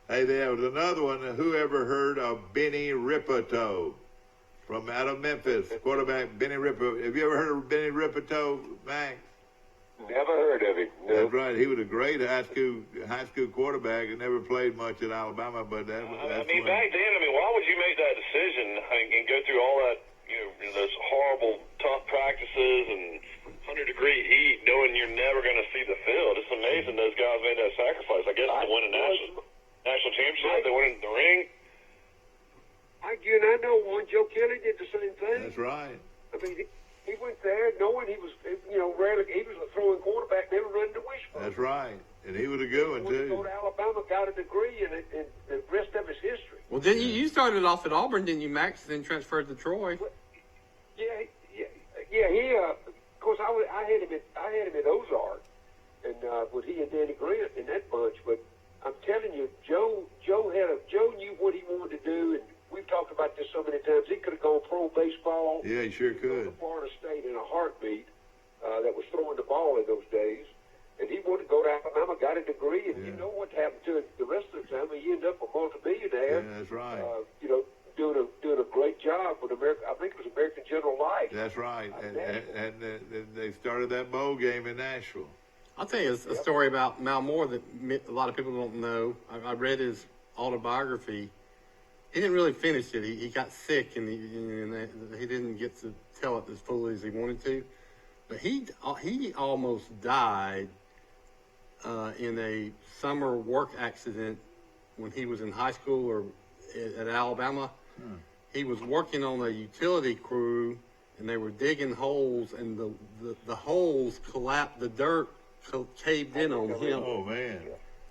Hey, there was another one. Who ever heard of Benny Ripperto from out of Memphis? Quarterback Benny Ripperto. Have you ever heard of Benny Ripperto, Max? Never heard of him. No. That's right. He was a great high school quarterback and never played much at Alabama, but that's back then, why would you make that decision and go through all that, those horrible tough practices and 100-degree heat, knowing you're never going to see the field? It's amazing those guys made that sacrifice. I guess to win a national championship, they went in the ring. I know one. Joe Kelly did the same thing. That's right. I mean, he went there knowing he was, rarely he was a throwing quarterback, never running the wishbone. That's right. And he was a good one, too. He went to Alabama, got a degree, and the rest of his history. Well, didn't you started off at Auburn, didn't you, Max, then transferred to Troy? Well, yeah. He, of course, I had him at Ozark, and with he and Danny Grant in that bunch. But I'm telling you, Joe knew what he wanted to do, and we've talked about this so many times. He could have gone pro baseball. Yeah, he sure could. To Florida State in a heartbeat. That was throwing the ball in those days. And he wanted to go to Alabama, got a degree, and you know what happened to him the rest of the time. He ended up a multi-billionaire. Yeah, that's right. Doing a great job with America. I think it was American General Life. That's right. And they started that bowl game in Nashville. I'll tell you a story about Mal Moore that a lot of people don't know. I read his autobiography. He didn't really finish it. He got sick, and he didn't get to tell it as fully as he wanted to. But he almost died in a summer work accident when he was in high school or at Alabama. He was working on a utility crew, and they were digging holes, and the holes collapsed. The dirt caved in on him. Oh, man.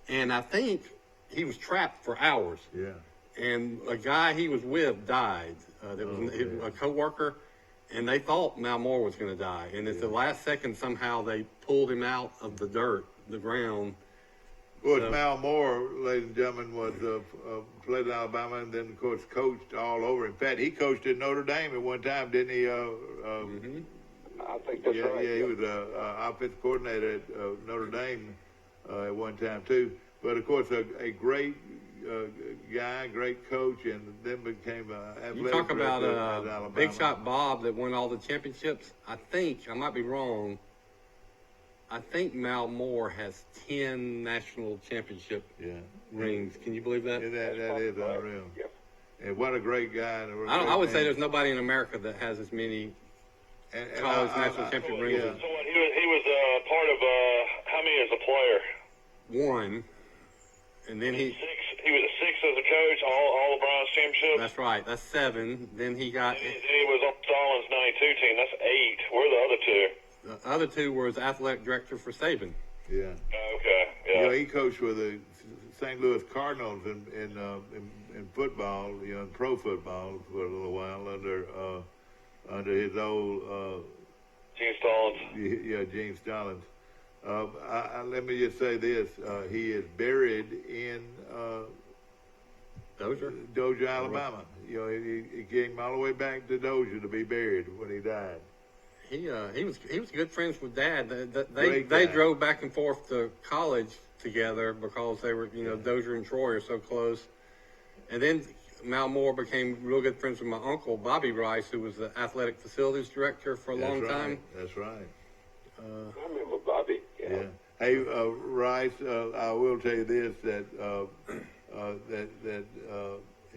And I think he was trapped for hours. Yeah. And a guy he was with died. There was a coworker, and they thought Mal Moore was going to die. And at the last second, somehow they pulled him out of the dirt, the ground. Well, Mal Moore, ladies and gentlemen, was played in Alabama, and then, of course, coached all over. In fact, he coached at Notre Dame at one time, didn't he? I think that's right. Yeah, he was offensive coordinator at Notre Dame at one time, too. But, of course, a great guy, great coach, and then became athletic. You talk about Alabama. Big Shot Bob that won all the championships. I might be wrong. I think Mal Moore has 10 national championship rings. Can you believe that? Yeah, that is unreal. Yeah. And what a great guy. I would say there's nobody in America that has as many college national championship rings. So what, he was part of how many as a player? One. And then he was a 6 as a coach, all the Bronze championships. That's right. That's 7. Then he got. Then he was on Stalin's '92 team. That's 8. Where are the other 2? The other 2 were his athletic director for Saban. Yeah. Okay. Yeah. He coached with the St. Louis Cardinals in football, in pro football for a little while under his old Gene Stallings. Gene Stallings. Let me just say this: he is buried in Dozier, Alabama. He came all the way back to Dozier to be buried when he died. He was good friends with Dad. They drove back and forth to college together because they were Dozier and Troy are so close. And then Mal Moore became real good friends with my uncle Bobby Rice, who was the athletic facilities director for a long time. That's right. I remember Bobby. Yeah. Hey, Rice, I will tell you this that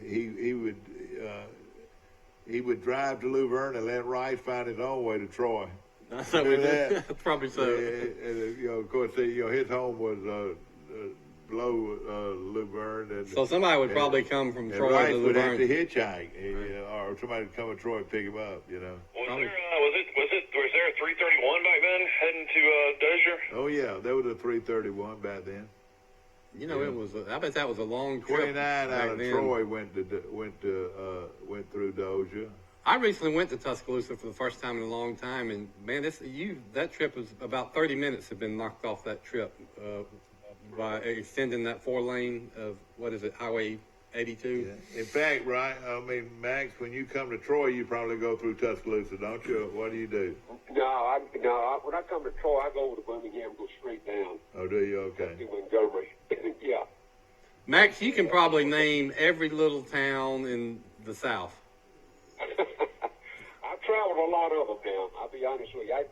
he would drive to Luverne and let Rice find his own way to Troy. That? Probably so. And, of course, his home was below Luverne. And, so somebody would probably come from Troy Rice to would Luverne. have to hitchhike, or somebody would come to Troy and pick him up. Was there a 331 back then heading to Dozier? Oh yeah, there was a 331 back then. It was. I bet that was a long trip. 29 out of then. Troy went through Dozier. I recently went to Tuscaloosa for the first time in a long time, and man, that trip was about 30 minutes have been knocked off that trip by extending that 4-lane of Highway 82. Yeah. In fact, right? Max, when you come to Troy, you probably go through Tuscaloosa, don't you? What do you do? No, when I come to Troy, I go over to Birmingham, go straight down. Oh, do you? Okay. To Montgomery. Yeah. Max, you can probably name every little town in the South. I've traveled a lot of them now. I'll be honest with you.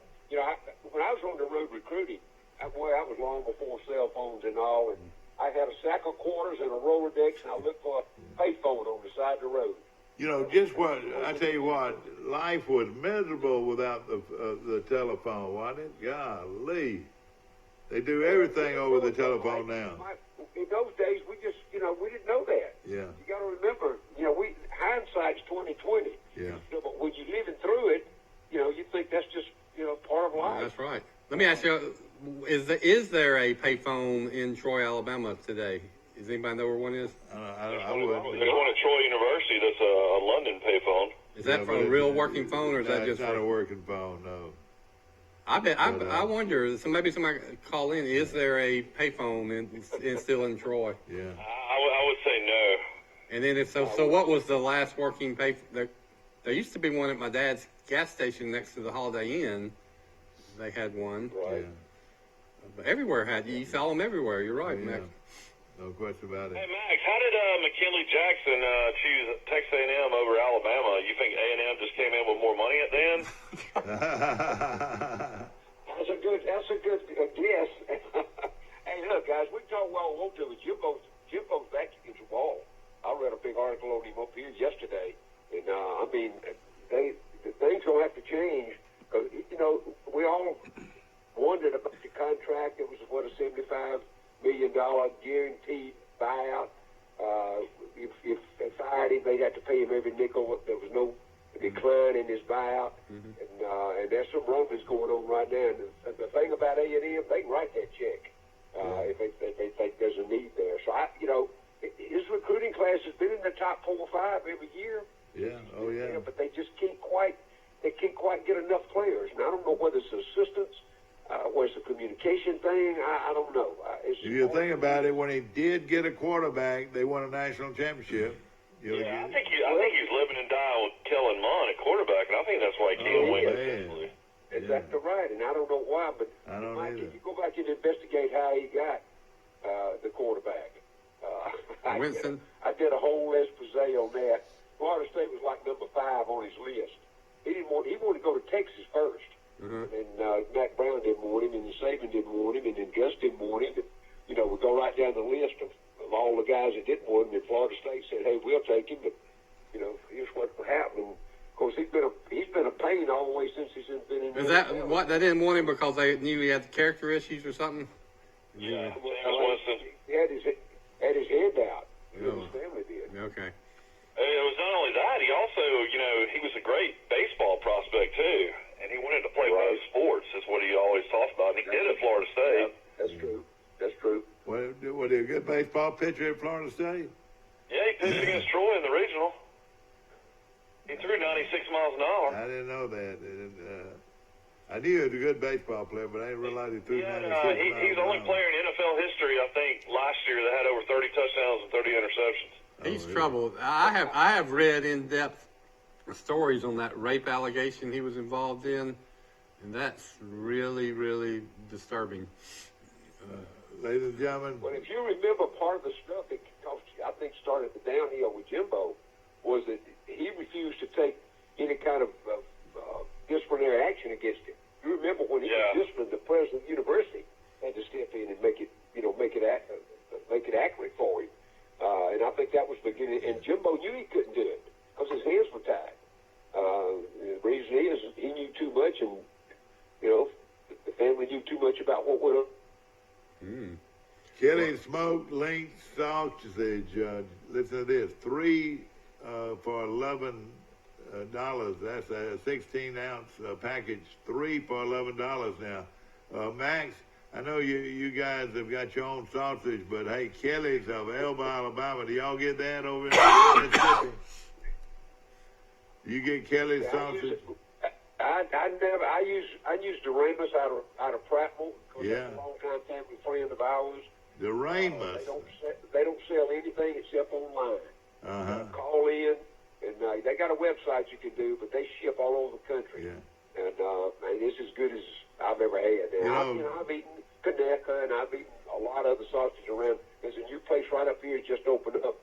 When I was on the road recruiting, that was long before cell phones and all, and I had a sack of quarters and a Rolodex, and I looked for a payphone on the side of the road. I tell you what, life was miserable without the telephone, wasn't it? Golly. They do everything over the telephone now. In those days, we didn't know that. Yeah. You got to remember, hindsight's 20/20. Yeah. But when you're living through it, you think that's just, part of life. That's right. Let me ask you, is there a payphone in Troy, Alabama today? Does anybody know where one is? I wouldn't. There's one at Troy University that's a London payphone. Is that from a real working phone, or is that just not a working phone? No. I wonder. Maybe somebody call in. Is there a payphone still in Troy? Yeah. I would say no. And then so what was the last working pay? There used to be one at my dad's gas station next to the Holiday Inn. They had one. Right. Yeah. But everywhere you saw them everywhere. You're right, Yeah. Max. No question about it. Hey, Max, how did McKinley Jackson choose Texas A&M over Alabama? You think A&M just came in with more money at the end? That's a good guess. Hey, look, guys, we talk well we'll do it. Jimbo's back against the wall. I read a big article on him up here yesterday, and the things gonna have to change. Cause, we all wondered about the contract. It was a $75 million guaranteed buyout. If they fired him, they'd have to pay him every nickel. There was no decline in his buyout, and there's some rumblings going on right now. And the thing about A&M, they can write that check if they think there's a need there. So his recruiting class has been in the top 4 or 5 every year. Yeah. Oh yeah. But they just can't quite get enough players. And I don't know whether it's assistants. Was the communication thing? I don't know. If you think about it, when he did get a quarterback, they won a national championship. I think he's living and dying with Kellen Mond at quarterback, and I think that's why he can't win. Exactly right, and I don't know why, but Mike, if you go back and investigate how he got the quarterback. Winston. I did a whole expose on that. Florida State was like number 5 on his list. He wanted to go to Texas first. And Matt Brown didn't want him, and Saban didn't want him, and then Gus didn't want him. And, we go right down the list of all the guys that didn't want him, and Florida State said, hey, we'll take him, but, here's what happened. Of course, he's been a pain all the way since he's been in. Is that what they didn't want him because they knew he had character issues or something? Yeah. He had his head out. His family did. Okay. It was not only that, he also, he was a great baseball prospect, too. And he wanted to play both sports, is what he always talked about. And he did at Florida State. Yeah, that's true. That's true. Was he a good baseball pitcher at Florida State? Yeah, he pitched against Troy in the regional. He threw 96 miles an hour. I didn't know that. I knew he was a good baseball player, but I didn't realize he threw 96 miles an hour. He's the only player in NFL history, I think, last year that had over 30 touchdowns and 30 interceptions. He's troubled. I have read in-depth stories on that rape allegation he was involved in, and that's really, really disturbing. Ladies and gentlemen. Well, if you remember, part of the stuff that I think started the downhill with Jimbo was that he refused to take any kind of disciplinary action against him. You remember when he was disciplined, the president of the university had to step in and make it accurate for him. And I think that was beginning. And Jimbo knew he couldn't do it because his hands were tied. The reason is he knew too much, and the family knew too much about what went on. Killing smoked link sausage. Listen to this: 3 for $11. That's a 16-ounce package. 3 for $11 now. Max, I know you guys have got your own sausage, but hey, Kelly's of Elba, Alabama. Do y'all get that over in Mississippi? You get Kelly's Yeah, sausage? I use the Amos out of Prattville. Yeah. That's a long-time family friend of ours. The Ramus. They don't sell anything except online. Uh-huh. Call in, and they got a website you can do, but they ship all over the country. Yeah. And man, it's as good as I've ever had. And I've eaten Conecuh, and I've eaten a lot of other sausages around. There's a new place right up here just opened up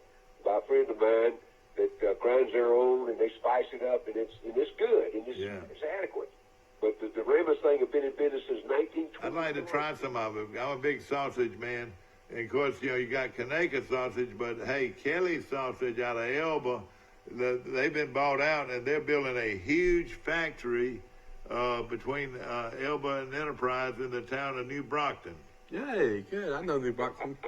by a friend of mine that grinds their own, and they spice it up, and it's good, and it's adequate. But the Ramus thing have been in business since 1920. I'd like to try some of it. I'm a big sausage man. And, of course, you got Conecuh sausage, but, hey, Kelly's sausage out of Elba, they've been bought out, and they're building a huge factory between Elba and Enterprise in the town of New Brockton. Yay, good. I know New Brockton.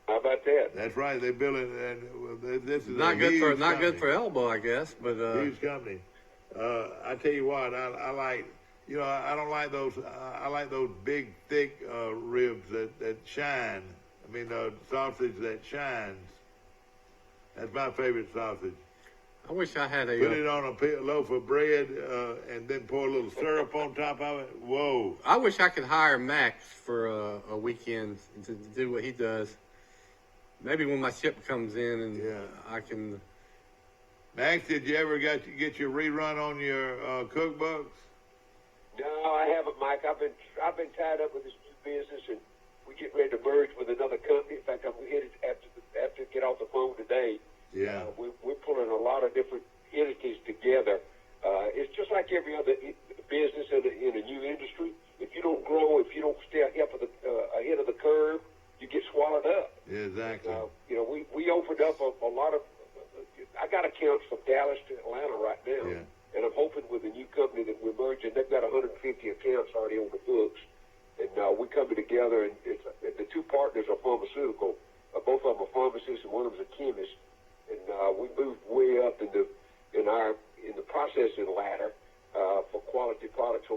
How about that? That's right. They're building, and this is Not a good huge not good company. for elbow, I guess, but Huge company. I tell you what, I like. I don't like those. I like those big, thick ribs that shine. I mean, sausage that shines. That's my favorite sausage. I wish I had a. Put it on a loaf of bread and then pour a little syrup on top of it. Whoa! I wish I could hire Max for a weekend to do what he does. Maybe when my ship comes in and I can. Max, did you ever get your rerun on your cookbooks? No, I haven't, Mike. I've been tied up with this new business, and we get ready to merge with another company. In fact, I'm headed after get off the phone today. Yeah. We're pulling a lot of different entities together. It's just like every other business in a new industry. If you don't grow, if you don't stay ahead of the curve, you get swallowed up. Yeah, exactly. We opened up a lot of. I got accounts from Dallas to Atlanta right now. Yeah. And I'm hoping with the new company that we're merging, they've got 150 accounts already on the books. And we're coming together, and the two partners are pharmaceutical. Both of them are pharmacists, and one of them's a chemist. And we moved way up in the processing ladder for quality products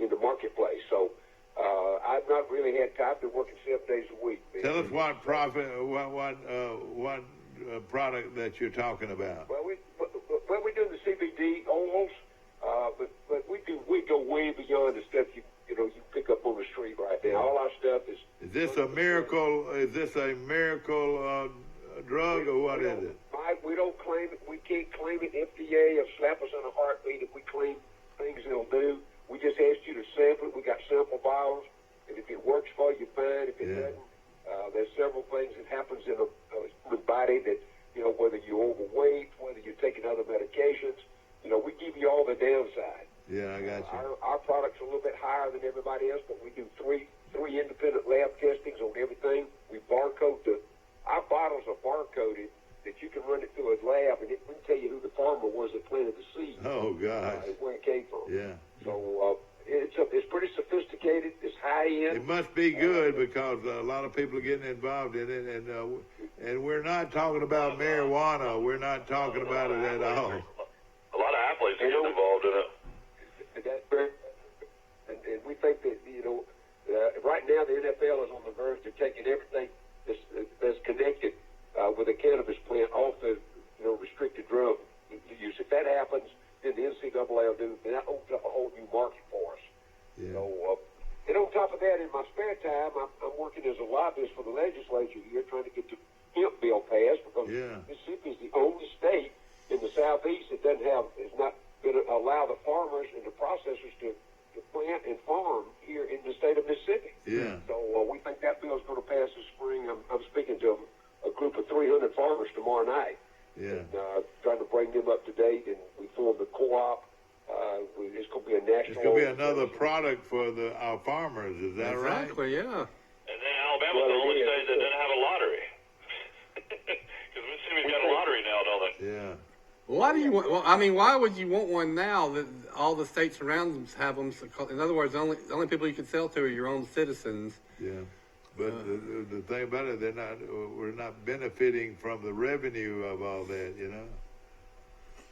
in the marketplace. So I've not really had time. I've been working 7 days a week. Man. Tell us what product that you're talking about. Well, we do the CBD oils, but we go way beyond the stuff you pick up on the street right now. All our stuff is. Is this a miracle? Is this a miracle drug, or what is it? Mike, we don't claim it. We can't claim it. FDA will slap us on a heartbeat if we claim things it'll do. We just asked you to sample it. We got sample bottles, and if it works for you, fine. If it doesn't, there's several things that happens in a human body that. Whether you're overweight, whether you're taking other medications, we give you all the downside. Yeah, I got you. Our product's a little bit higher than everybody else, but we do three independent lab testings on everything. We barcode our bottles are barcoded that you can run it through a lab, and we can tell you who the farmer was that planted the seed. Oh, gosh. Where it came from. Yeah. So it's pretty sophisticated. It's high end. It must be good because a lot of people are getting involved in it, and we're not talking about marijuana. We're not talking about it at all. A lot of athletes get involved in it. And we think that right now the NFL is on the verge of taking everything that's connected with a cannabis plant off the restricted drug use. If that happens, then the NCAA will do. And that opens up a whole new market for us. Yeah. So, and on top of that, in my spare time, I'm working as a lobbyist for the legislature here, trying to get the hemp bill passed because Mississippi is the only state in the southeast that is not going to allow the farmers and the processors to plant and farm here in the state of Mississippi. Yeah. So we think that bill is going to pass this spring. I'm speaking to a group of 300 farmers tomorrow night. Yeah. And trying to bring them up to date, and we formed the co-op. It's going to be a national. It's going to be another product for our farmers. Is that right? Exactly. Yeah. And then Alabama's the only state that doesn't have a lottery. Because Mississippi's got a lottery now, don't they? Yeah. Why do you want? Well, I mean, why would you want one now that all the states around them have them? In other words, the only people you can sell to are your own citizens. Yeah. But the thing about it, we're not benefiting from the revenue of all that,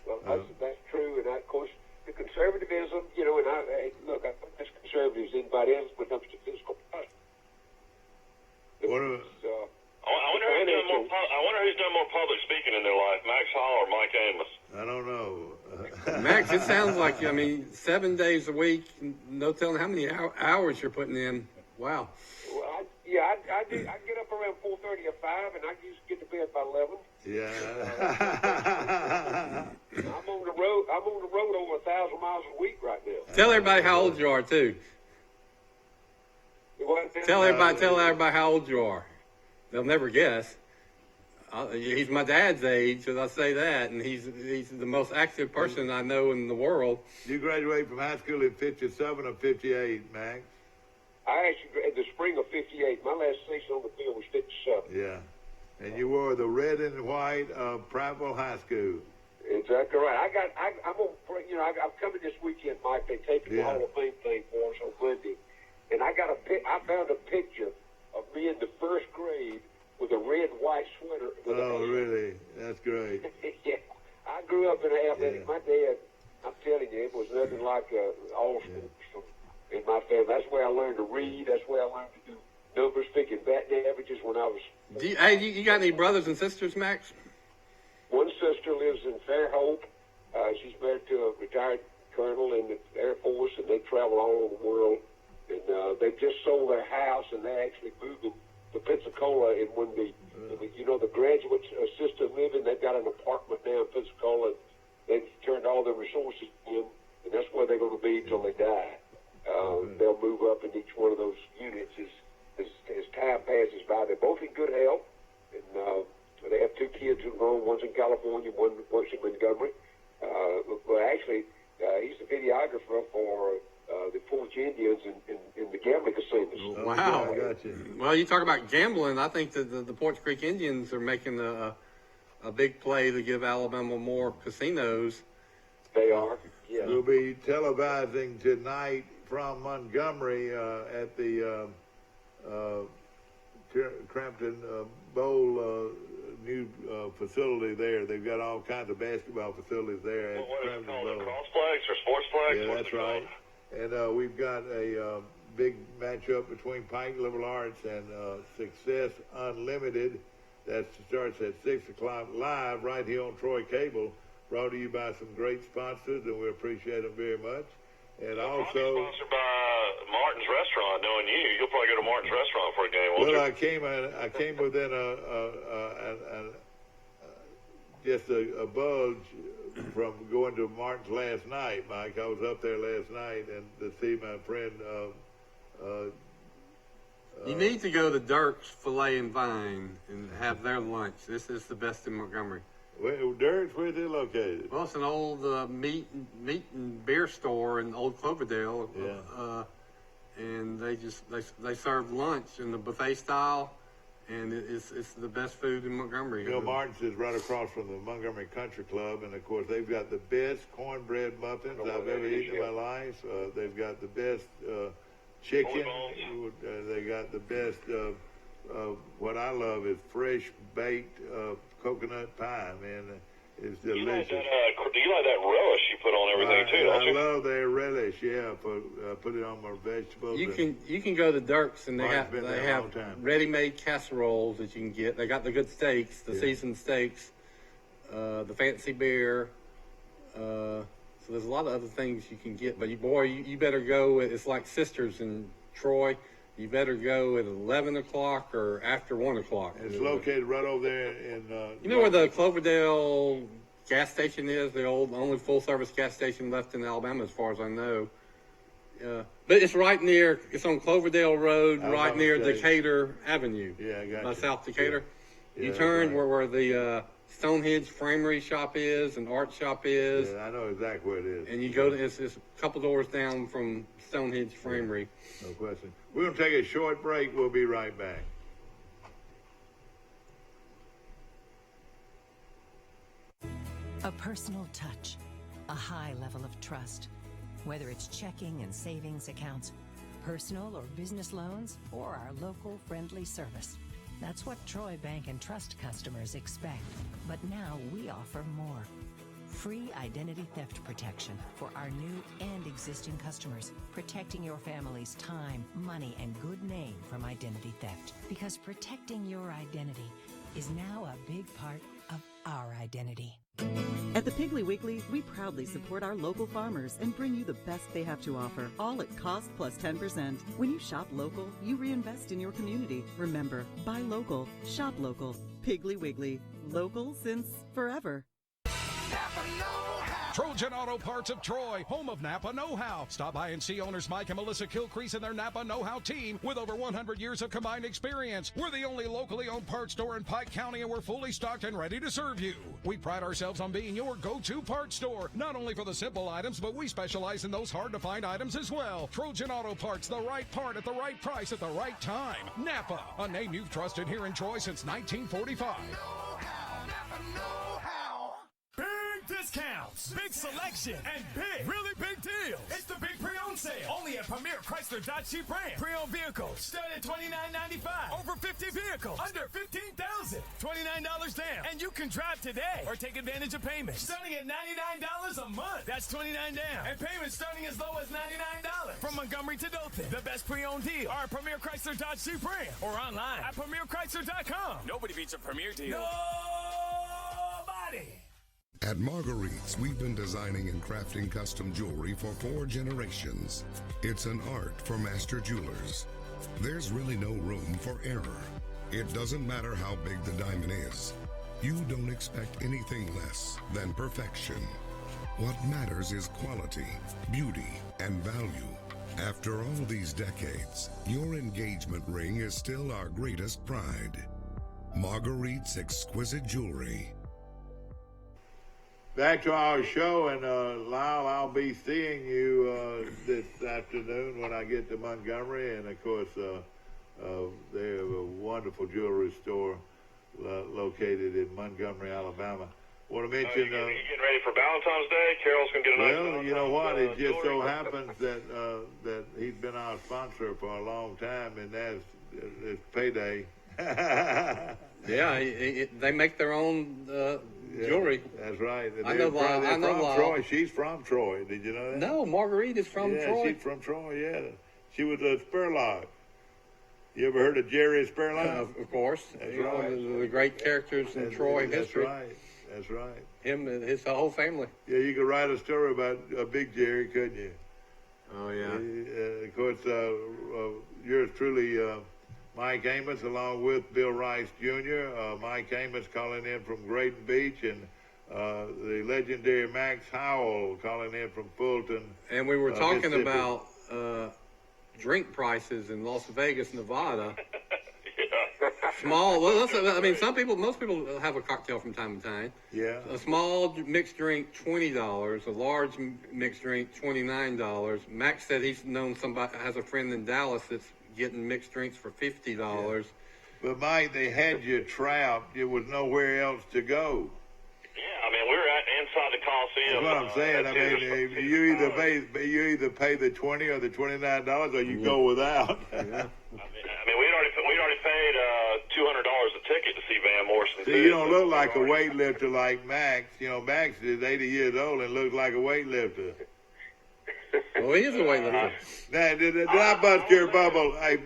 Well, that's true, and of course, the conservatism, and I think as conservative as anybody else when it comes to fiscal policy. I wonder who's done more public speaking in their life, Max Hall or Mike Amos. I don't know. Max, it sounds like, 7 days a week, no telling how many hours you're putting in. Wow. Well, I get up around 4:30 or 5, and I usually get to bed by 11. Yeah. I'm on the road over 1,000 miles a week right now. Tell everybody how old you are, too. Tell everybody how old you are. They'll never guess. He's my dad's age, so I say that, and he's the most active person I know in the world. You graduated from high school in 57 or 58, Max? I actually, in the spring of 58, my last season on the field was 57. Yeah. And you wore the red and white of Prattville High School. Exactly right. I'm coming this weekend, Mike. They taped the Hall of Fame thing for us on Monday. And I found a picture of me in the first grade with a red, white sweater. Oh, really? That's great. Yeah. I grew up in athletic. My dad, I'm telling you, it was nothing like all sports in my family. That's where I learned to read. That's where I learned to do numbers, picking batting averages when I was... You got any brothers and sisters, Max? One sister lives in Fairhope. She's married to a retired colonel in the Air Force, and they travel all over the world. And they just sold their house, and they actually moved them to Pensacola. And when the graduate assisted living, they've got an apartment now in Pensacola. They've turned all their resources in, and that's where they're going to be until they die. They'll move up in each one of those units as time passes by. They're both in good health, and they have two kids who grown. One's in California, one works in Montgomery. But actually, he's the videographer for the Forge Indians in the gambling casinos. Wow. I got you. Well, you talk about gambling. I think that the Poarch Creek Indians are making a big play to give Alabama more casinos. They are, yeah. We'll be televising tonight from Montgomery at the Crampton Bowl new facility there. They've got all kinds of basketball facilities there at What is it Crampton called? Bowl. Crossplex or Sportsplex? Yeah, What's that's it right. called? And we've got a big matchup between Pike Liberal Arts and Success Unlimited. That starts at 6 o'clock live right here on Troy Cable, brought to you by some great sponsors, and we appreciate them very much. And Probably also, sponsored by Martin's Restaurant. Knowing you'll probably go to Martin's Restaurant for a game, won't you? well, I came within just a bulge from going to Martin's last night, Mike. I was up there last night and to see my friend. You need to go to Dirk's Filet and Vine and have their lunch. This is the best in Montgomery. Dirk's, where's it located? Well, it's an old meat and beer store in Old Cloverdale. Yeah. And they serve lunch in the buffet style, and it's the best food in Montgomery. Bill Martin's is right across from the Montgomery Country Club, and of course they've got the best cornbread muffins I've ever eaten in my life. They've got the best chicken. They got the best. What I love is fresh baked coconut pie, man. It's delicious. Do you like that relish you put on everything too? Don't you? I love their relish. Yeah, put it on my vegetables. You can go to Dirk's and they Mark's been there a have long time. ready-made casseroles that you can get. They got the good steaks, the seasoned steaks, the fancy beer. So there's a lot of other things you can get. But you better go. It's like Sisters in Troy. You better go at 11 o'clock or after 1 o'clock. It's located right over there in... you know where the Cloverdale gas station is? The only full-service gas station left in Alabama, as far as I know. But it's right near... It's on Cloverdale Road, right near Decatur Avenue. Yeah, I got by you. South Decatur. Yeah. You Yeah, turn right. where the Stonehenge Framery shop is and art shop is. Yeah, I know exactly where it is. And you go to... It's a couple doors down from Stonehenge Framery. No question. We're going to take a short break. We'll be right back. A personal touch, a high level of trust. Whether it's checking and savings accounts, personal or business loans, or our local friendly service. That's what Troy Bank and Trust customers expect. But now we offer more. Free identity theft protection for our new and existing customers, protecting your family's time, money, and good name from identity theft. Because protecting your identity is now a big part of our identity. At the Piggly Wiggly, we proudly support our local farmers and bring you the best they have to offer, all at cost plus 10%. When you shop local, you reinvest in your community. Remember, buy local, shop local. Piggly Wiggly, local since forever. Trojan Auto Parts of Troy, home of Napa Know-How. Stop by and see owners Mike and Melissa Kilcrease and their Napa Know-How team with over 100 years of combined experience. We're the only locally owned parts store in Pike County, and we're fully stocked and ready to serve you. We pride ourselves on being your go-to parts store, not only for the simple items, but we specialize in those hard-to-find items as well. Trojan Auto Parts, the right part at the right price at the right time. Napa, a name you've trusted here in Troy since 1945. Big discounts, big selection, and really big deals. It's the big pre-owned sale. Only at Premier Chrysler Dodge Jeep Ram. Pre-owned vehicles start at $29.95. Over 50 vehicles under $15,000. $29 down. And you can drive today or take advantage of payments starting at $99 a month. That's $29 down. And payments starting as low as $99. From Montgomery to Dothan. The best pre-owned deal are at Premier Chrysler Dodge Jeep Ram or online at PremierChrysler.com. Nobody beats a Premier deal. Nobody. At Marguerite's, we've been designing and crafting custom jewelry for 4 generations. It's an art for master jewelers. There's really no room for error. It doesn't matter how big the diamond is. You don't expect anything less than perfection. What matters is quality, beauty, and value. After all these decades, your engagement ring is still our greatest pride. Marguerite's exquisite jewelry. Back to our show, and Lyle, I'll be seeing you this afternoon when I get to Montgomery, and of course they have a wonderful jewelry store located in Montgomery, Alabama. Want to mention? You getting ready for Valentine's Day? Carol's gonna get a nice Well, Valentine's, you know what? It just so jewelry. happens that he's been our sponsor for a long time, and it's payday. Yeah, they make their own jewelry. That's right. I know Lyle. Troy. She's from Troy. Did you know that? No, Marguerite is from Troy. Yeah, she's from Troy. Yeah, she was a Spurlock. You ever heard of Jerry Spurlock? Of course. That's you right. know, the great characters in Troy history. That's right. Him and his whole family. Yeah, you could write a story about Big Jerry, couldn't you? Oh yeah. Of course, yours truly, Mike Amos, along with Bill Rice Jr. Mike Amos calling in from Grayton Beach, and the legendary Max Howell calling in from Fulton. And we were talking Mississippi. about drink prices in Las Vegas, Nevada. Small. Well, most people have a cocktail from time to time. Yeah. A small mixed drink, $20. A large mixed drink, $29. Max said he's known somebody, has a friend in Dallas that's getting mixed drinks for $50. Yeah. But Mike, they had you trapped. There was nowhere else to go. Yeah, I mean, we were inside the Coliseum. That's what I'm saying. I mean, you either pay the $20 or the $29, or you go without. Yeah. I mean, we'd already paid $200 a ticket to see Van Morrison. See, you don't look like a weightlifter like Max. You know, Max is 80 years old and looks like a weightlifter. Well, he is a weightlifter. Now, did I bust your bubble? Hey,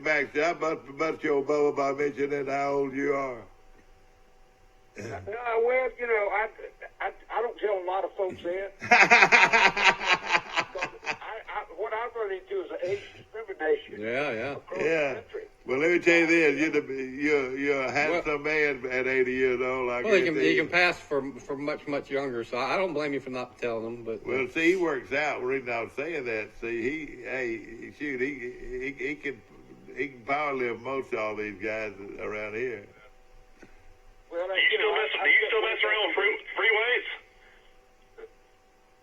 Max, did I bust your bubble by mentioning how old you are? No, well, you know, I don't tell a lot of folks that. What I run into is age discrimination. Yeah. Across the Yeah. country. Well, let me tell you this: you're a handsome man at 80 years old. Well, he can pass for much younger, so I don't blame you for not telling him. But Well, see, he works out. The reason I was saying that, see, he can power lift most of all these guys around here. Well, Do you still mess around with free weights?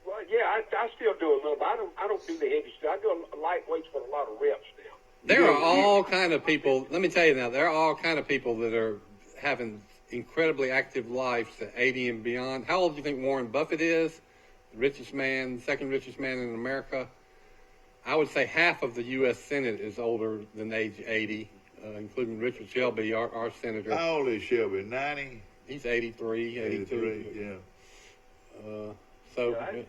Well, yeah, I still do a little, but I don't do the heavy stuff. I do light weights with a lot of reps now. there are all kind of people. Let me tell you now, there are all kind of people that are having incredibly active lives at 80 and beyond. How old do you think Warren Buffett is? The richest man, second richest man in America. I would say half of the U.S. Senate is older than age 80, including Richard Shelby, our senator. How old is Shelby? 90? He's 83, 82. Yeah. So, I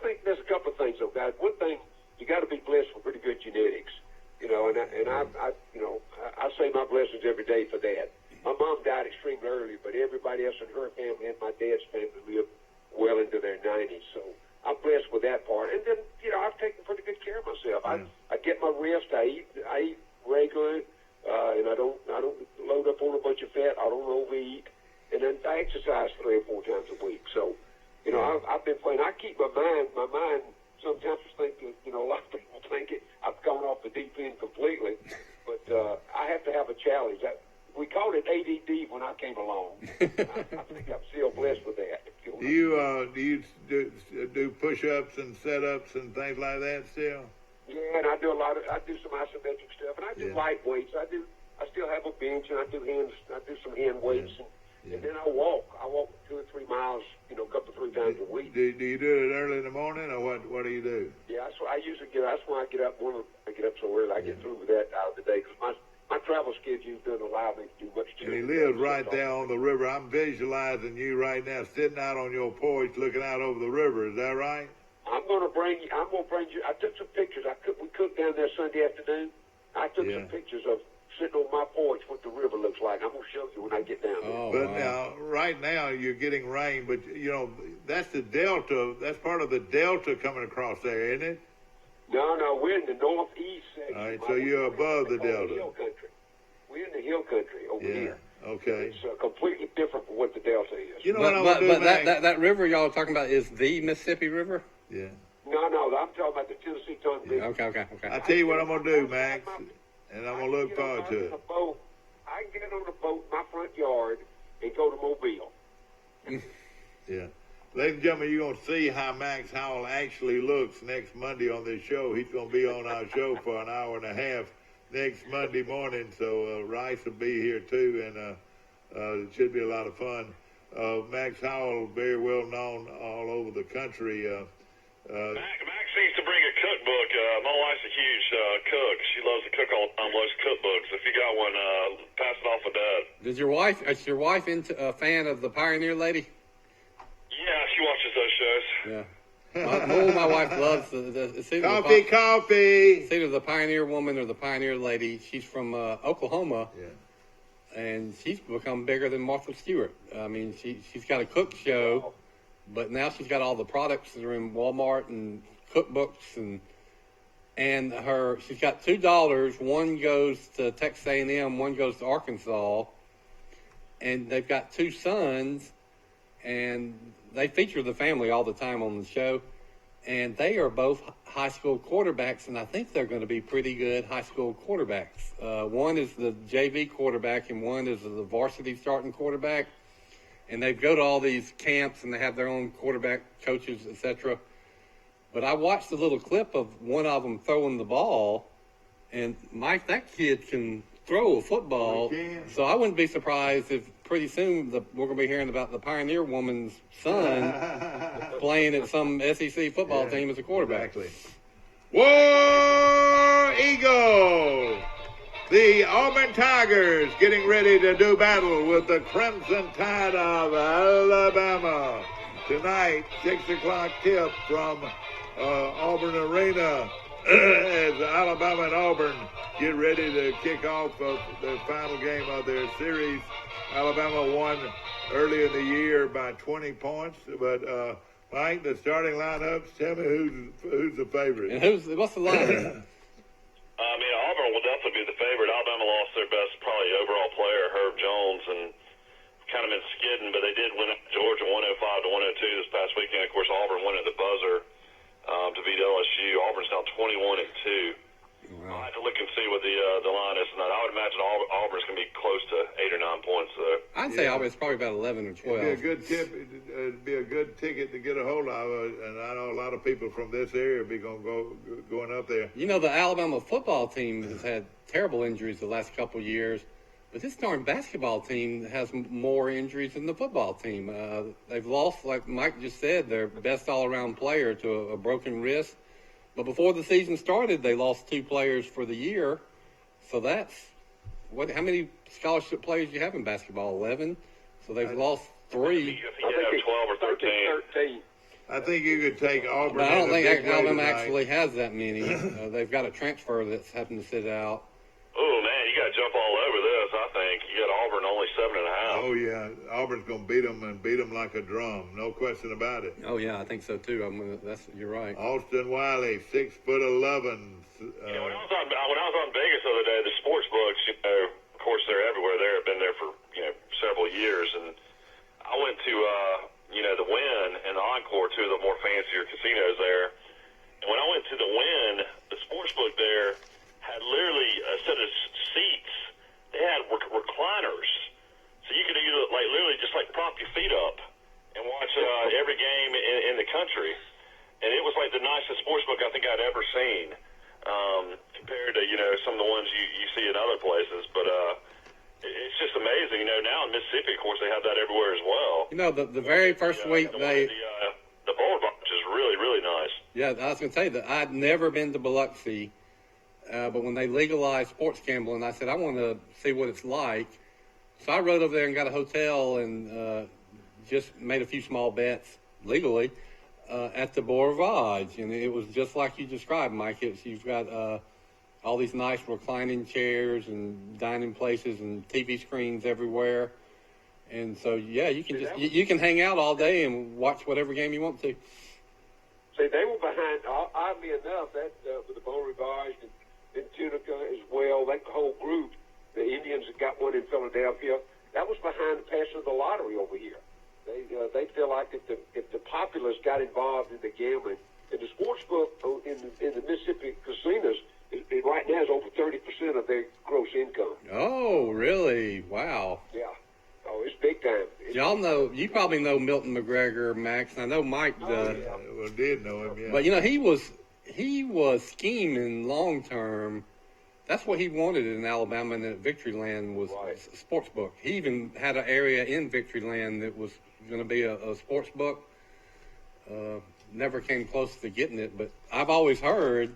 think there's a couple of things, though, guys. One thing, you got to be blessed with pretty good genetics, you know, and I say my blessings every day for that. My mom died extremely early, but everybody else in her family and my dad's family lived well into their 90s. So I'm blessed with that part. And then, I've taken pretty good care of myself. I get my rest. I eat regularly, and I don't load up on a bunch of fat. I don't overeat, and then I exercise 3 or 4 times a week. So, I've been playing. I keep my mind. Sometimes I think that, a lot of people think I've gone off the deep end completely, but I have to have a challenge. We called it ADD when I came along. I think I'm still blessed with that. Do you do push-ups and set-ups and things like that still? Yeah, and I do some isometric stuff, and I do light weights. I still have a bench, and I do some hand weights, and then I walk. I walk 2 or 3 miles, a couple 3 times a week. Do you do it early in the morning, or what do you do? Yeah, that's what I usually get. That's when I get up. I get up so early, I get through with that out of the day, because my travel schedule doesn't allow me to do much. And he lives right there on the river. I'm visualizing you right now sitting out on your porch looking out over the river. Is that right? I'm going to bring you. I took some pictures. We cooked down there Sunday afternoon. I took some pictures of sitting on my porch what the river looks like. I'm going to show you when I get down there. But now, right now, you're getting rain. But, that's the delta. That's part of the delta coming across there, isn't it? No, we're in the northeast section. All right, so you're above the delta. Hill country. We're in the hill country over here. Okay. It's completely different from what the delta is. You know what I'm going to do, But that river y'all are talking about is the Mississippi River? Yeah. No, I'm talking about the Tennessee Tongue. Okay. I tell you what I'm going to do, Max, and I'm going to look forward to it. I can get on a boat in my front yard and go to Mobile. Yeah. Ladies and gentlemen, you're going to see how Max Howell actually looks next Monday on this show. He's going to be on our show for an hour and a half next Monday morning, so Rice will be here too, and it should be a lot of fun. Max Howell, very well known all over the country. Max needs to bring a cookbook. My wife's a huge cook. She loves to cook all the time, loves cookbooks. If you got one, pass it off with Dad. Is your wife a fan of the Pioneer Lady? Yeah, she watches those shows. Yeah. My wife loves the coffee. It's either the Pioneer Woman or the Pioneer Lady. She's from Oklahoma. Yeah. And she's become bigger than Martha Stewart. I mean, she's got a cook show, but now she's got all the products that are in Walmart and cookbooks, and she's got $2. One goes to Texas A&M, one goes to Arkansas, and they've got 2 sons, and they feature the family all the time on the show, and they are both high school quarterbacks, and I think they're going to be pretty good high school quarterbacks. One is the JV quarterback, and one is the varsity starting quarterback, and they go to all these camps, and they have their own quarterback coaches, etc. But I watched a little clip of one of them throwing the ball, and Mike, that kid can throw a football, so I wouldn't be surprised if pretty soon we're going to be hearing about the Pioneer Woman's son playing at some SEC football team as a quarterback. Exactly. War Eagle! The Auburn Tigers getting ready to do battle with the Crimson Tide of Alabama. Tonight, 6 o'clock tip from Auburn Arena as Alabama and Auburn get ready to kick off the final game of their series. Alabama won early in the year by 20 points, but Mike, the starting lineups, tell me who's the favorite. And what's the line? Auburn will definitely be the favorite. Alabama lost their best, probably overall player, Herb Jones, and kind of been skidding, but they did win at Georgia 105-102 this past weekend. Of course, Auburn went at the buzzer to beat LSU. Auburn's now 21-2. I'll have to look and see what the line is tonight. I would imagine Auburn's going to be close to 8 or 9 points, though. I'd say Auburn's probably about 11 or 12. It'd be a good tip. It'd be a good ticket to get a hold of, and I know a lot of people from this area be going up there. You know, the Alabama football team has had terrible injuries the last couple of years, but this darn basketball team has more injuries than the football team. They've lost, like Mike just said, their best all-around player to a broken wrist. But before the season started, they lost 2 players for the year. So that's how many scholarship players do you have in basketball? 11. So they've lost 3. I think you have 12 or 13. I think you could take Auburn. But I don't think Alabama actually has that many. They've got a transfer that's having to sit out. Oh, man, you got to jump all over this, I think. You got Auburn only 7.5. Oh yeah, Auburn's going to beat them and beat them like a drum. No question about it. Oh yeah, I think so too. You're right. Austin Wiley, 6'11". When I was on Vegas the other day, the sports books, of course they're everywhere. There, have been there for several years, and I went to the Wynn and the Encore, two of the more fancier casinos there. And when I went to the Wynn, the sports book there had literally a set of seats. They had recliners, so you could either literally just prop your feet up and watch every game in the country. And it was like the nicest sports book I think I'd ever seen. Compared to some of the ones you see in other places, but it's just amazing. Now in Mississippi, of course, they have that everywhere as well. The very first week the Boulevard is really, really nice. Yeah, I was going to say that I'd never been to Biloxi, but when they legalized sports gambling, I said I want to see what it's like. So I rode over there and got a hotel and just made a few small bets legally. At the Boulevard, and it was just like you described, Mike. You've got all these nice reclining chairs and dining places and TV screens everywhere, and so you can you can hang out all day and watch whatever game you want to. See, they were behind. Oddly enough, that with the Boulevard and Tunica as well. That whole group, the Indians that got one in Philadelphia, that was behind the passing of the lottery over here. They feel like if the populace got involved in the gambling, and the sports book in the Mississippi casinos, it right now is over 30% of their gross income. Oh, really? Wow. Yeah. Oh, it's big time. Y'all know, you probably know Milton McGregor, Max. I know Mike does. Yeah. Well, did know him, yeah. But he was scheming long term. That's what he wanted in Alabama and at Victoryland was a sports book. He even had an area in Victoryland that was going to be a sports book. Never came close to getting it, but I've always heard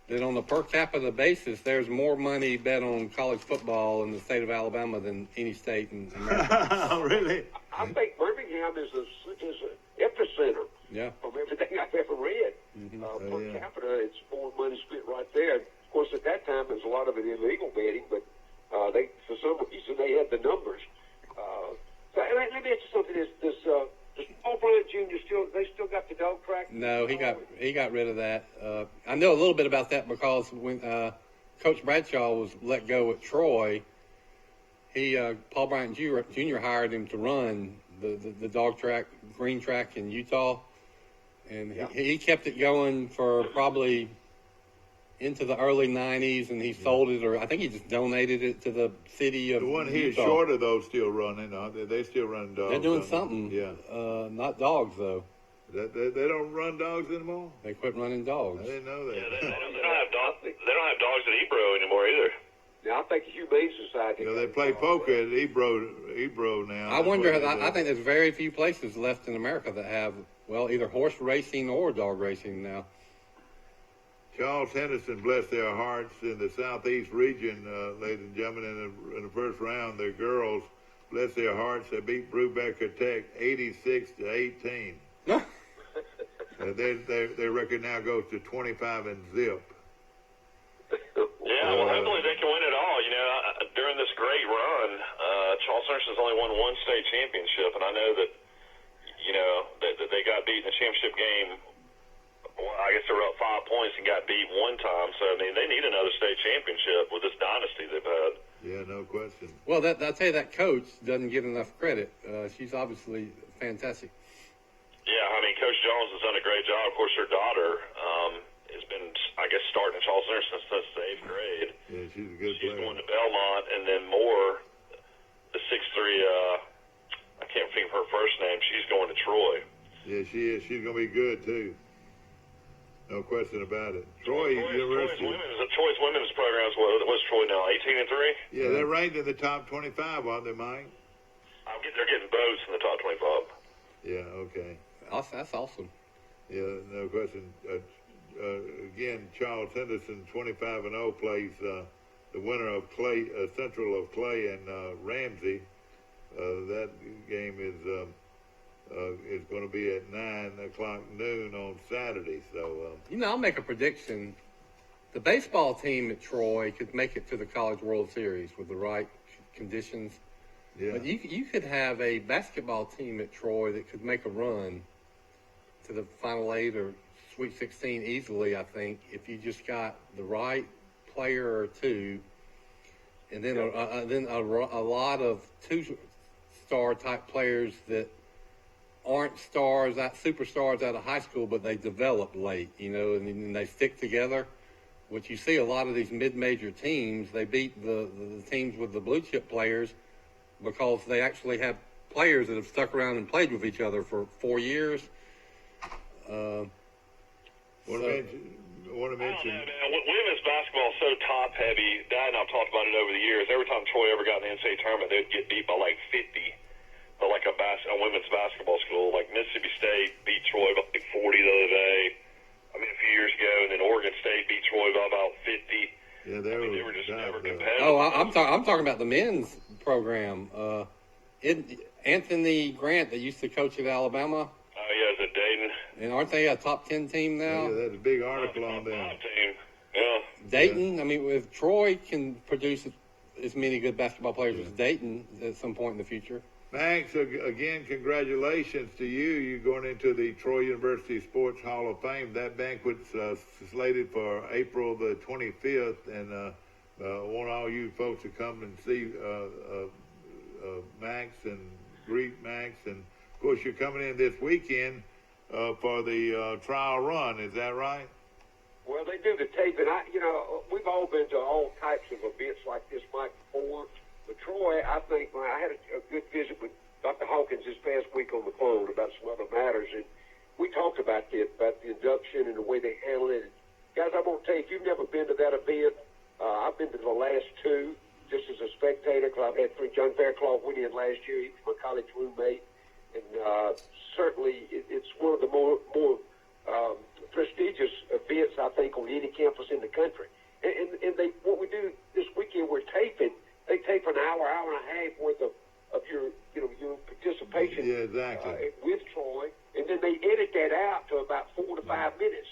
that on a per capita basis, there's more money bet on college football in the state of Alabama than any state in America. Oh, really? I think Birmingham is an epicenter from everything I've ever read. Mm-hmm. Per capita, it's more money spent right there. Of course, at that time, there was a lot of it illegal betting, but for some reason, they had the numbers. So let me ask you something. Does Paul Bryant Jr. still got the dog track? No, he got rid of that. I know a little bit about that because when Coach Bradshaw was let go at Troy, Paul Bryant Jr. hired him to run the dog track, green track in Utah, and he kept it going for probably into the early 90s, and he sold it, or I think he just donated it to the city of the one here Utah. Short of those still running. They still run dogs. They're doing something. Yeah. Not dogs, though. They don't run dogs anymore? They quit running dogs. I didn't know that. Yeah, they don't have dogs. They don't have dogs at Ebro anymore either. Yeah, I think the Humane Society. They play poker at Ebro now. I wonder. I think there's very few places left in America that have either horse racing or dog racing now. Charles Henderson, bless their hearts, in the Southeast region, ladies and gentlemen, in the first round, their girls, bless their hearts, they beat Brubaker Tech 86-18. Their record now goes to 25 and zip. Yeah, well, hopefully they can win it all. During this great run, Charles Henderson's only won one state championship, and I know that, that they got beat in the championship game. Well, I guess they were up 5 points and got beat one time. So, I mean, they need another state championship with this dynasty they've had. Yeah, no question. Well, I'll tell you, that coach doesn't get enough credit. She's obviously fantastic. Yeah, I mean, Coach Jones has done a great job. Of course, her daughter has been, I guess, starting at Charles Henderson since the 8th grade. Yeah, she's a good player. She's going to Belmont, and then Moore, the 6'3", I can't think of her first name. She's going to Troy. Yeah, she is. She's going to be good, too. No question about it. Troy University. Troy's women's program is what's Troy now, 18-3? Yeah, they're ranked in the top 25, aren't they, Mike? They're getting votes in the top 25. Yeah, okay. That's awesome. Yeah, no question. Again, Charles Henderson, 25-0, plays the winner of Clay, Central of Clay and Ramsey. That game is going to be at 9 o'clock noon on Saturday. So, I'll make a prediction. The baseball team at Troy could make it to the College World Series with the right conditions. Yeah. But you could have a basketball team at Troy that could make a run to the Final Eight or Sweet 16 easily, I think, if you just got the right player or two, and then a lot of two-star type players that aren't stars, not superstars out of high school, but they develop late, and they stick together. What you see a lot of these mid-major teams, they beat the teams with the blue-chip players because they actually have players that have stuck around and played with each other for 4 years. I want to mention. I don't know, man. Women's basketball is so top-heavy. Dad and I've talked about it over the years. Every time Troy ever got in the NCAA tournament, they'd get beat by like 50. But like a women's basketball school, like Mississippi State beat Troy by like 40 the other day. A few years ago, and then Oregon State beat Troy by about 50. Yeah, they were just never competitive. Oh, I'm talking about the men's program. Anthony Grant, that used to coach at Alabama. Oh, yeah, is it Dayton? And aren't they a top 10 team now? Yeah, that's a big article on them. Team. Yeah. Dayton, if Troy can produce as many good basketball players as Dayton at some point in the future. Max, again, congratulations to you. You're going into the Troy University Sports Hall of Fame. That banquet's slated for April the 25th, and I want all you folks to come and see Max and greet Max. And, of course, you're coming in this weekend for the trial run. Is that right? Well, they do the tape, and we've all been to all types of events like this, Mike, before. But Troy, I think, I had a good visit with Dr. Hawkins this past week on the phone about some other matters, and we talked about the induction and the way they handle it. Guys, I'm going to tell you, if you've never been to that event, I've been to the last two just as a spectator, because I've had John Fairclough win in last year. He was my college roommate, and certainly it's one of the more prestigious events, I think, on any campus in the country. And what we do this weekend, we're taping. They tape an hour and a half worth of your participation with Troy, and then they edit that out to about 4 to 5 minutes.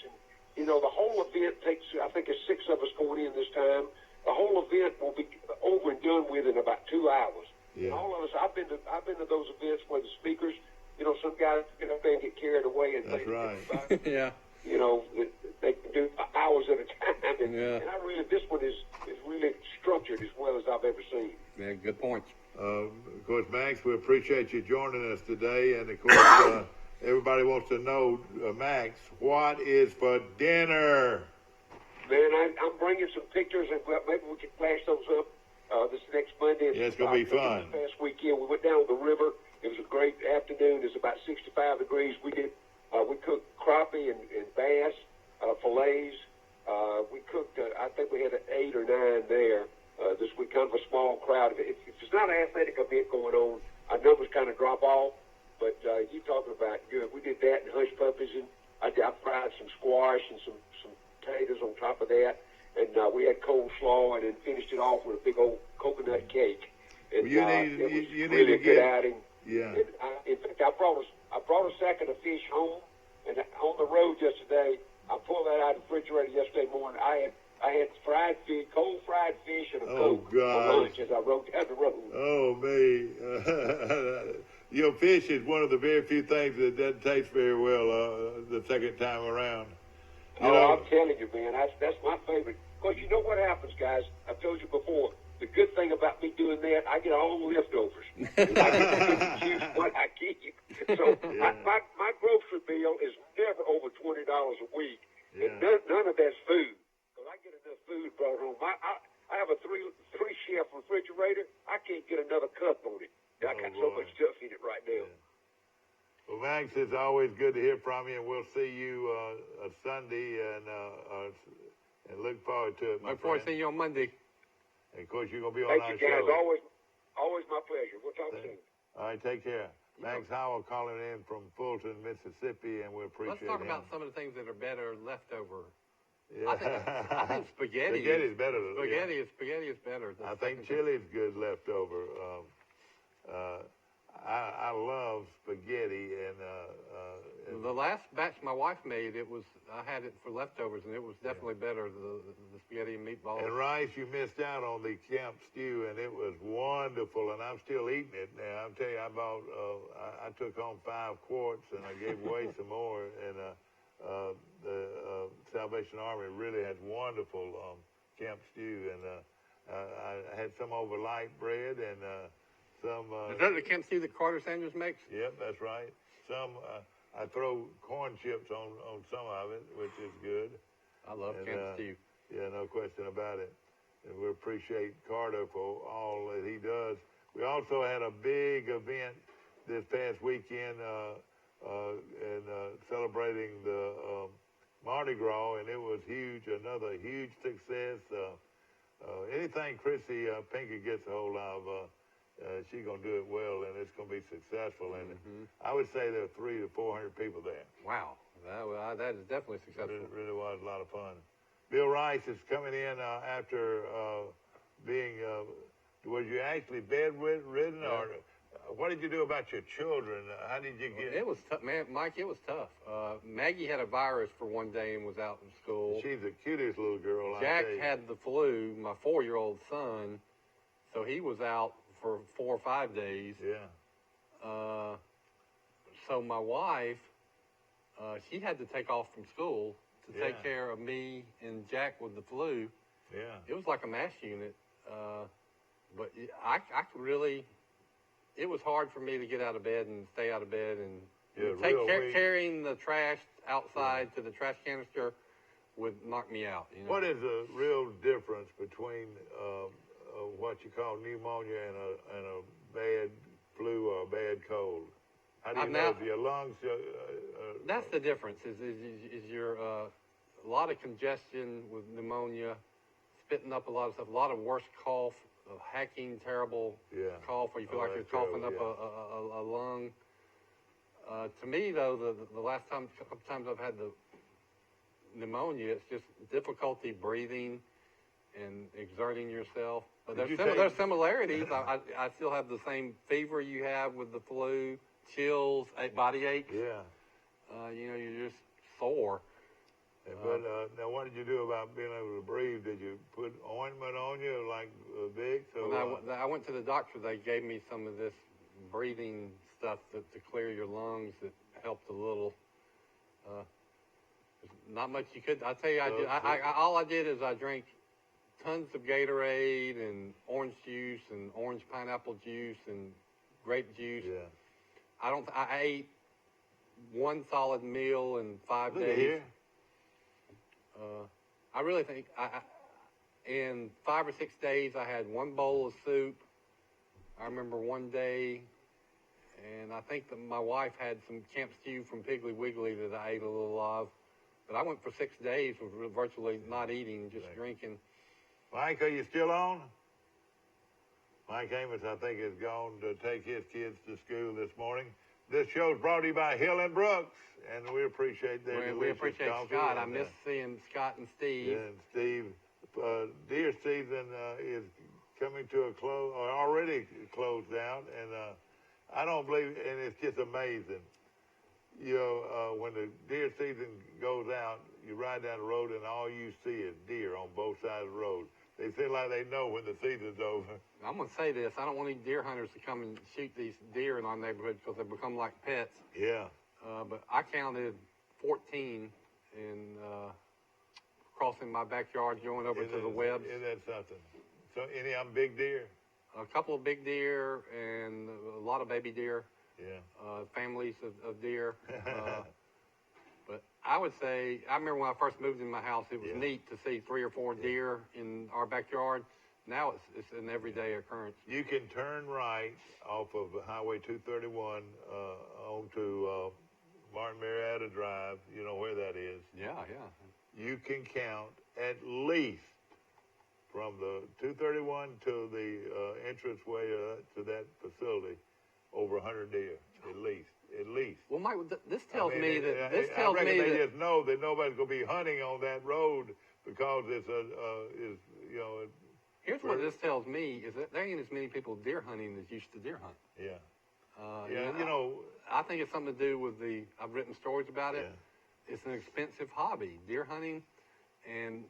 And the whole event takes, I think, it's 6 of us going in this time. The whole event will be over and done with in about 2 hours. Yeah. And all of us, I've been to those events where the speakers, some guys get up there and get carried away and that's right. Yeah. They can do hours at a time, and I really, this one is really structured as well as I've ever seen. Yeah, good point. Of course, Max, we appreciate you joining us today, and of course, everybody wants to know, Max, what is for dinner? Man, I'm bringing some pictures, and maybe we can flash those up this next Monday. Yeah, it's going to be fun. This past weekend, we went down the river. It was a great afternoon. It was about 65 degrees. We cooked crappie and bass, fillets. We cooked, I think we had 8 or 9 there this week, kind of a small crowd. If it's not an athletic event going on, our numbers kind of drop off. But you talking about good. We did that and hush puppies, and I fried some squash and some potatoes on top of that. And we had coleslaw, and then finished it off with a big old coconut cake. And you it was need really to good outing. Yeah. And in fact, I brought a sack of the fish home, and on the road yesterday, I pulled that out of the refrigerator yesterday morning. I had fried fish, cold fried fish, and a Coke for lunch as I rode down the road. Oh, me. Fish is one of the very few things that doesn't taste very well the second time around. I'm telling you, man, that's my favorite. Of course, you know what happens, guys. I've told you before. The good thing about me doing that, I get all the leftovers. I get to choose what I keep. So my grocery bill is never over $20 a week, and none of that's food. Because I get enough food brought home. I have a three-shelf refrigerator. I can't get another cup on it. I got so much stuff in it right now. Yeah. Well, Max, it's always good to hear from you, and we'll see you Sunday, and look forward to it, my friend. Look forward to seeing you on Monday. And of course, you're going to be on our show. Thank you, guys. Always my pleasure. We'll talk soon. All right, take care. Max Howell calling in from Fulton, Mississippi, and we appreciate it. Let's talk about some of the things that are better left over. Yeah. I think spaghetti. Spaghetti is better. Spaghetti is better. I think chili is good left over. I love spaghetti and the last batch my wife made, I had it for leftovers, and it was definitely better, the spaghetti and meatballs. and rice. You missed out on the camp stew, and it was wonderful. And I'm still eating it now. I'm telling you, I bought. I took home 5 quarts, and I gave away some more. And the Salvation Army really had wonderful camp stew, and I had some over light bread and some. Is that the camp stew that Carter Sanders makes? Yep, that's right. Some I throw corn chips on some of it, which is good. I love camp stew. Yeah, no question about it. And we appreciate Carter for all that he does. We also had a big event this past weekend and celebrating the Mardi Gras, and it was huge. Another huge success. Anything Chrissy Pinky gets a hold of, she's going to do it well, and it's going to be successful. And I would say there are 300 to 400 people there. Wow, that is definitely successful. It really was a lot of fun. Bill Rice is coming in after being, was you actually bedridden, or what did you do about your children? How did you get? It was tough, man, Mike. It was tough. Maggie had a virus for one day and was out in school. She's the cutest little girl. Jack had the flu, my 4-year-old son, so he was out for 4 or 5 days. Yeah. So my wife, she had to take off from school to take care of me and Jack with the flu. Yeah. It was like a mass unit. But I could really, it was hard for me to get out of bed and stay out of bed and carrying the trash outside to the trash canister would knock me out. You know? What is the real difference between what you call pneumonia and a bad flu or a bad cold? How do you know if your lungs? That's the difference. Is your a lot of congestion with pneumonia, spitting up a lot of stuff, a lot of worse cough, hacking, terrible cough where you feel like you're coughing up a lung. To me, though, the last couple times I've had the pneumonia, it's just difficulty breathing and exerting yourself. But there's similarities. I still have the same fever you have with the flu, chills, body aches. Yeah. You're just sore. But now, what did you do about being able to breathe? Did you put ointment on you like Vicks? When I went to the doctor, they gave me some of this breathing stuff to clear your lungs. That helped a little. Not much you could. I tell you, all I did is I drank tons of Gatorade and orange juice and orange pineapple juice and grape juice. Yeah. I ate one solid meal in 5 days. Here. I really think in 5 or 6 days I had one bowl of soup. I remember one day, and I think that my wife had some camp stew from Piggly Wiggly that I ate a little of. But I went for 6 days with virtually not eating, just drinking. Mike, are you still on? Mike Amos, I think, is gone to take his kids to school this morning. This show is brought to you by Hill and Brooks, and we appreciate their delicious We appreciate coffee. Scott. I miss seeing Scott and Steve. Yeah, and Steve. Deer season is coming to a close, or already closed out, and I don't believe, and it's just amazing. When the deer season goes out, you ride down the road, and all you see is deer on both sides of the road. They seem like they know when the season's over. I'm going to say this. I don't want any deer hunters to come and shoot these deer in our neighborhood because they become like pets. Yeah. But I counted 14 in crossing my backyard, going over to the webs. Isn't that something? So any of them big deer? A couple of big deer and a lot of baby deer. Yeah. Families of deer. But I would say, I remember when I first moved in my house, it was neat to see 3 or 4 deer in our backyard. Now it's an everyday occurrence. You can turn right off of Highway 231 onto Martin Marietta Drive. You know where that is. Yeah. You can count at least from the 231 to the entranceway to that facility over 100 deer, at least. Well, Mike, this tells me that they just know that nobody's going to be hunting on that road because it's Here's what this tells me is that there ain't as many people deer hunting as used to deer hunt. Yeah. I think it's something to do with I've written stories about it. Yeah. It's an expensive hobby, deer hunting, and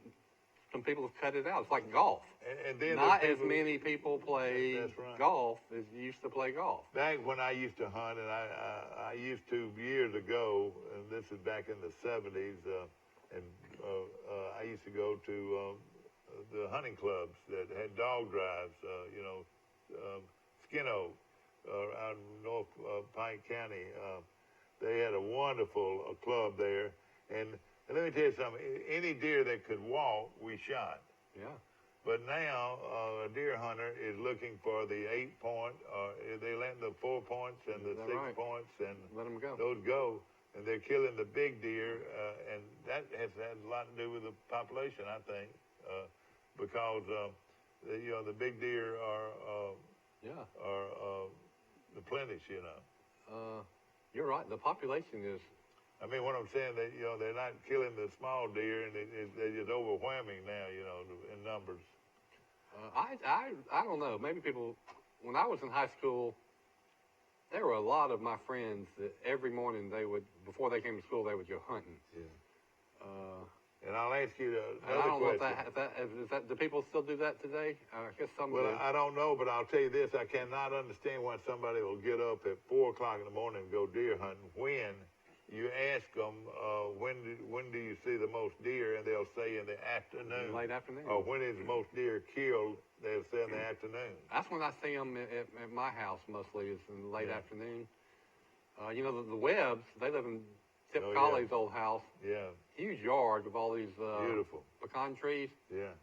some people have cut it out. It's like golf. And then not as many people play golf as used to play golf. Back when I used to hunt, and I used to years ago, and this is back in the 70s, I used to go to the hunting clubs that had dog drives, Skin Oak, out in North Pike County. They had a wonderful club there. And let me tell you something, any deer that could walk, we shot. Yeah. But now a deer hunter is looking for the 8-point, they let the 4 points and the 6 points, and let them go. Those go. And they're killing the big deer, and that has had a lot to do with the population, I think, because the big deer are the plenty, You're right. The population is. I mean, what I'm saying, that they're not killing the small deer, and they're just overwhelming now, in numbers. I don't know. Maybe people. When I was in high school, there were a lot of my friends that every morning before they came to school, they would go hunting. Yeah. And I'll ask you another I don't question. know if do people still do that today? I guess some do. Well, I don't know, but I'll tell you this: I cannot understand why somebody will get up at 4 o'clock in the morning and go deer hunting when you ask them when do you see the most deer, and they'll say in the afternoon. Late afternoon. Or when is the most deer killed? They'll say in the afternoon. That's when I see them at my house mostly. Is in the late afternoon. The Webbs, they live in Tip Colley's old house. Yeah. Huge yard with all these beautiful pecan trees. Yeah.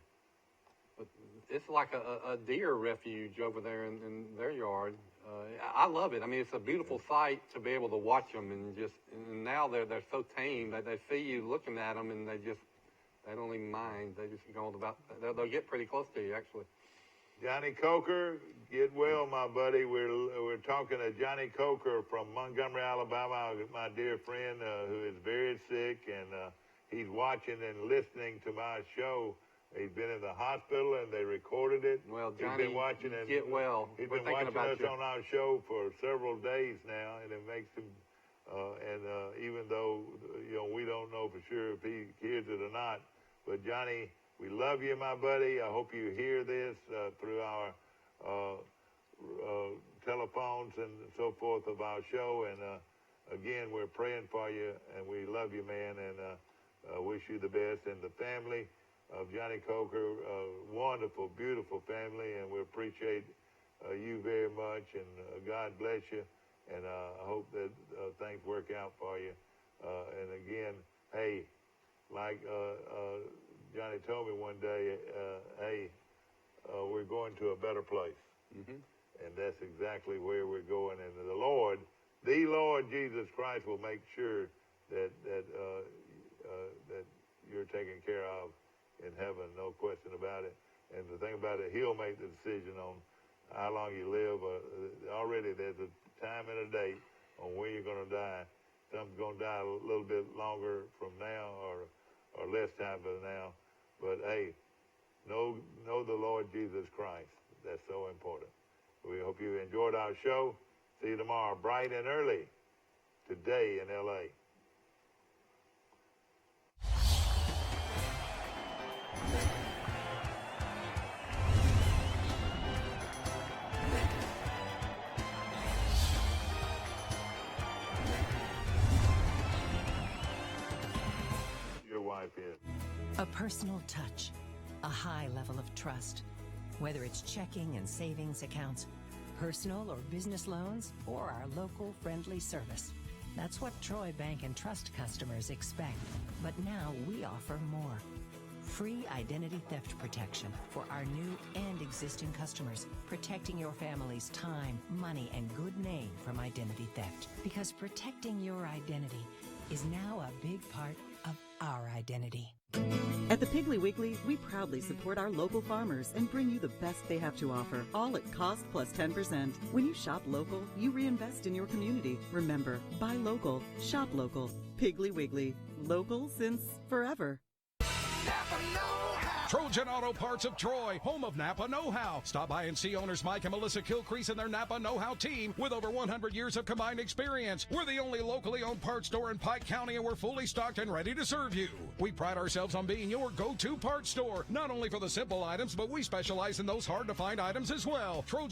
But it's like a deer refuge over there in their yard. I love it. I mean, it's a beautiful sight to be able to watch them, and now they're so tame that they see you looking at them, and they don't even mind. They just go about. They'll get pretty close to you, actually. Johnny Coker, get well, my buddy. We're talking to Johnny Coker from Montgomery, Alabama, my dear friend who is very sick, and he's watching and listening to my show. He's been in the hospital, and they recorded it. Well, Johnny, he's been watching and get well. He's been watching us on our show for several days now, and it makes him. Even though we don't know for sure if he hears it or not, but Johnny, we love you, my buddy. I hope you hear this through our telephones and so forth of our show. And again, we're praying for you, and we love you, man, and wish you the best. And the family of Johnny Coker, wonderful, beautiful family, and we appreciate you very much. And God bless you. And I hope that things work out for you. And again, hey, like Johnny told me one day, we're going to a better place. Mm-hmm. And that's exactly where we're going. And the Lord Jesus Christ will make sure that you're taken care of in heaven, no question about it. And the thing about it, He'll make the decision on how long you live. Already there's a time and a date on when you're going to die. Some's going to die a little bit longer from now or less time than now. But hey, know the Lord Jesus Christ. That's so important. We hope you enjoyed our show. See you tomorrow, bright and early, today in L.A. Your wife is. A personal touch, a high level of trust. Whether it's checking and savings accounts, personal or business loans, or our local friendly service. That's what Troy Bank and Trust customers expect. But now we offer more. Free identity theft protection for our new and existing customers, protecting your family's time, money, and good name from identity theft. Because protecting your identity is now a big part of our identity. At the Piggly Wiggly, we proudly support our local farmers and bring you the best they have to offer, all at cost plus 10%. When you shop local, you reinvest in your community. Remember, buy local, shop local. Piggly Wiggly, local since forever. Napa know-how. Trojan Auto Parts of Troy, home of Napa know-how. Stop by and see owners Mike and Melissa Kilcrease and their Napa know-how team with over 100 years of combined experience. We're the only locally owned parts store in Pike County, and we're fully stocked and ready to serve you. We pride ourselves on being your go-to parts store, not only for the simple items, but we specialize in those hard-to-find items as well. Trojan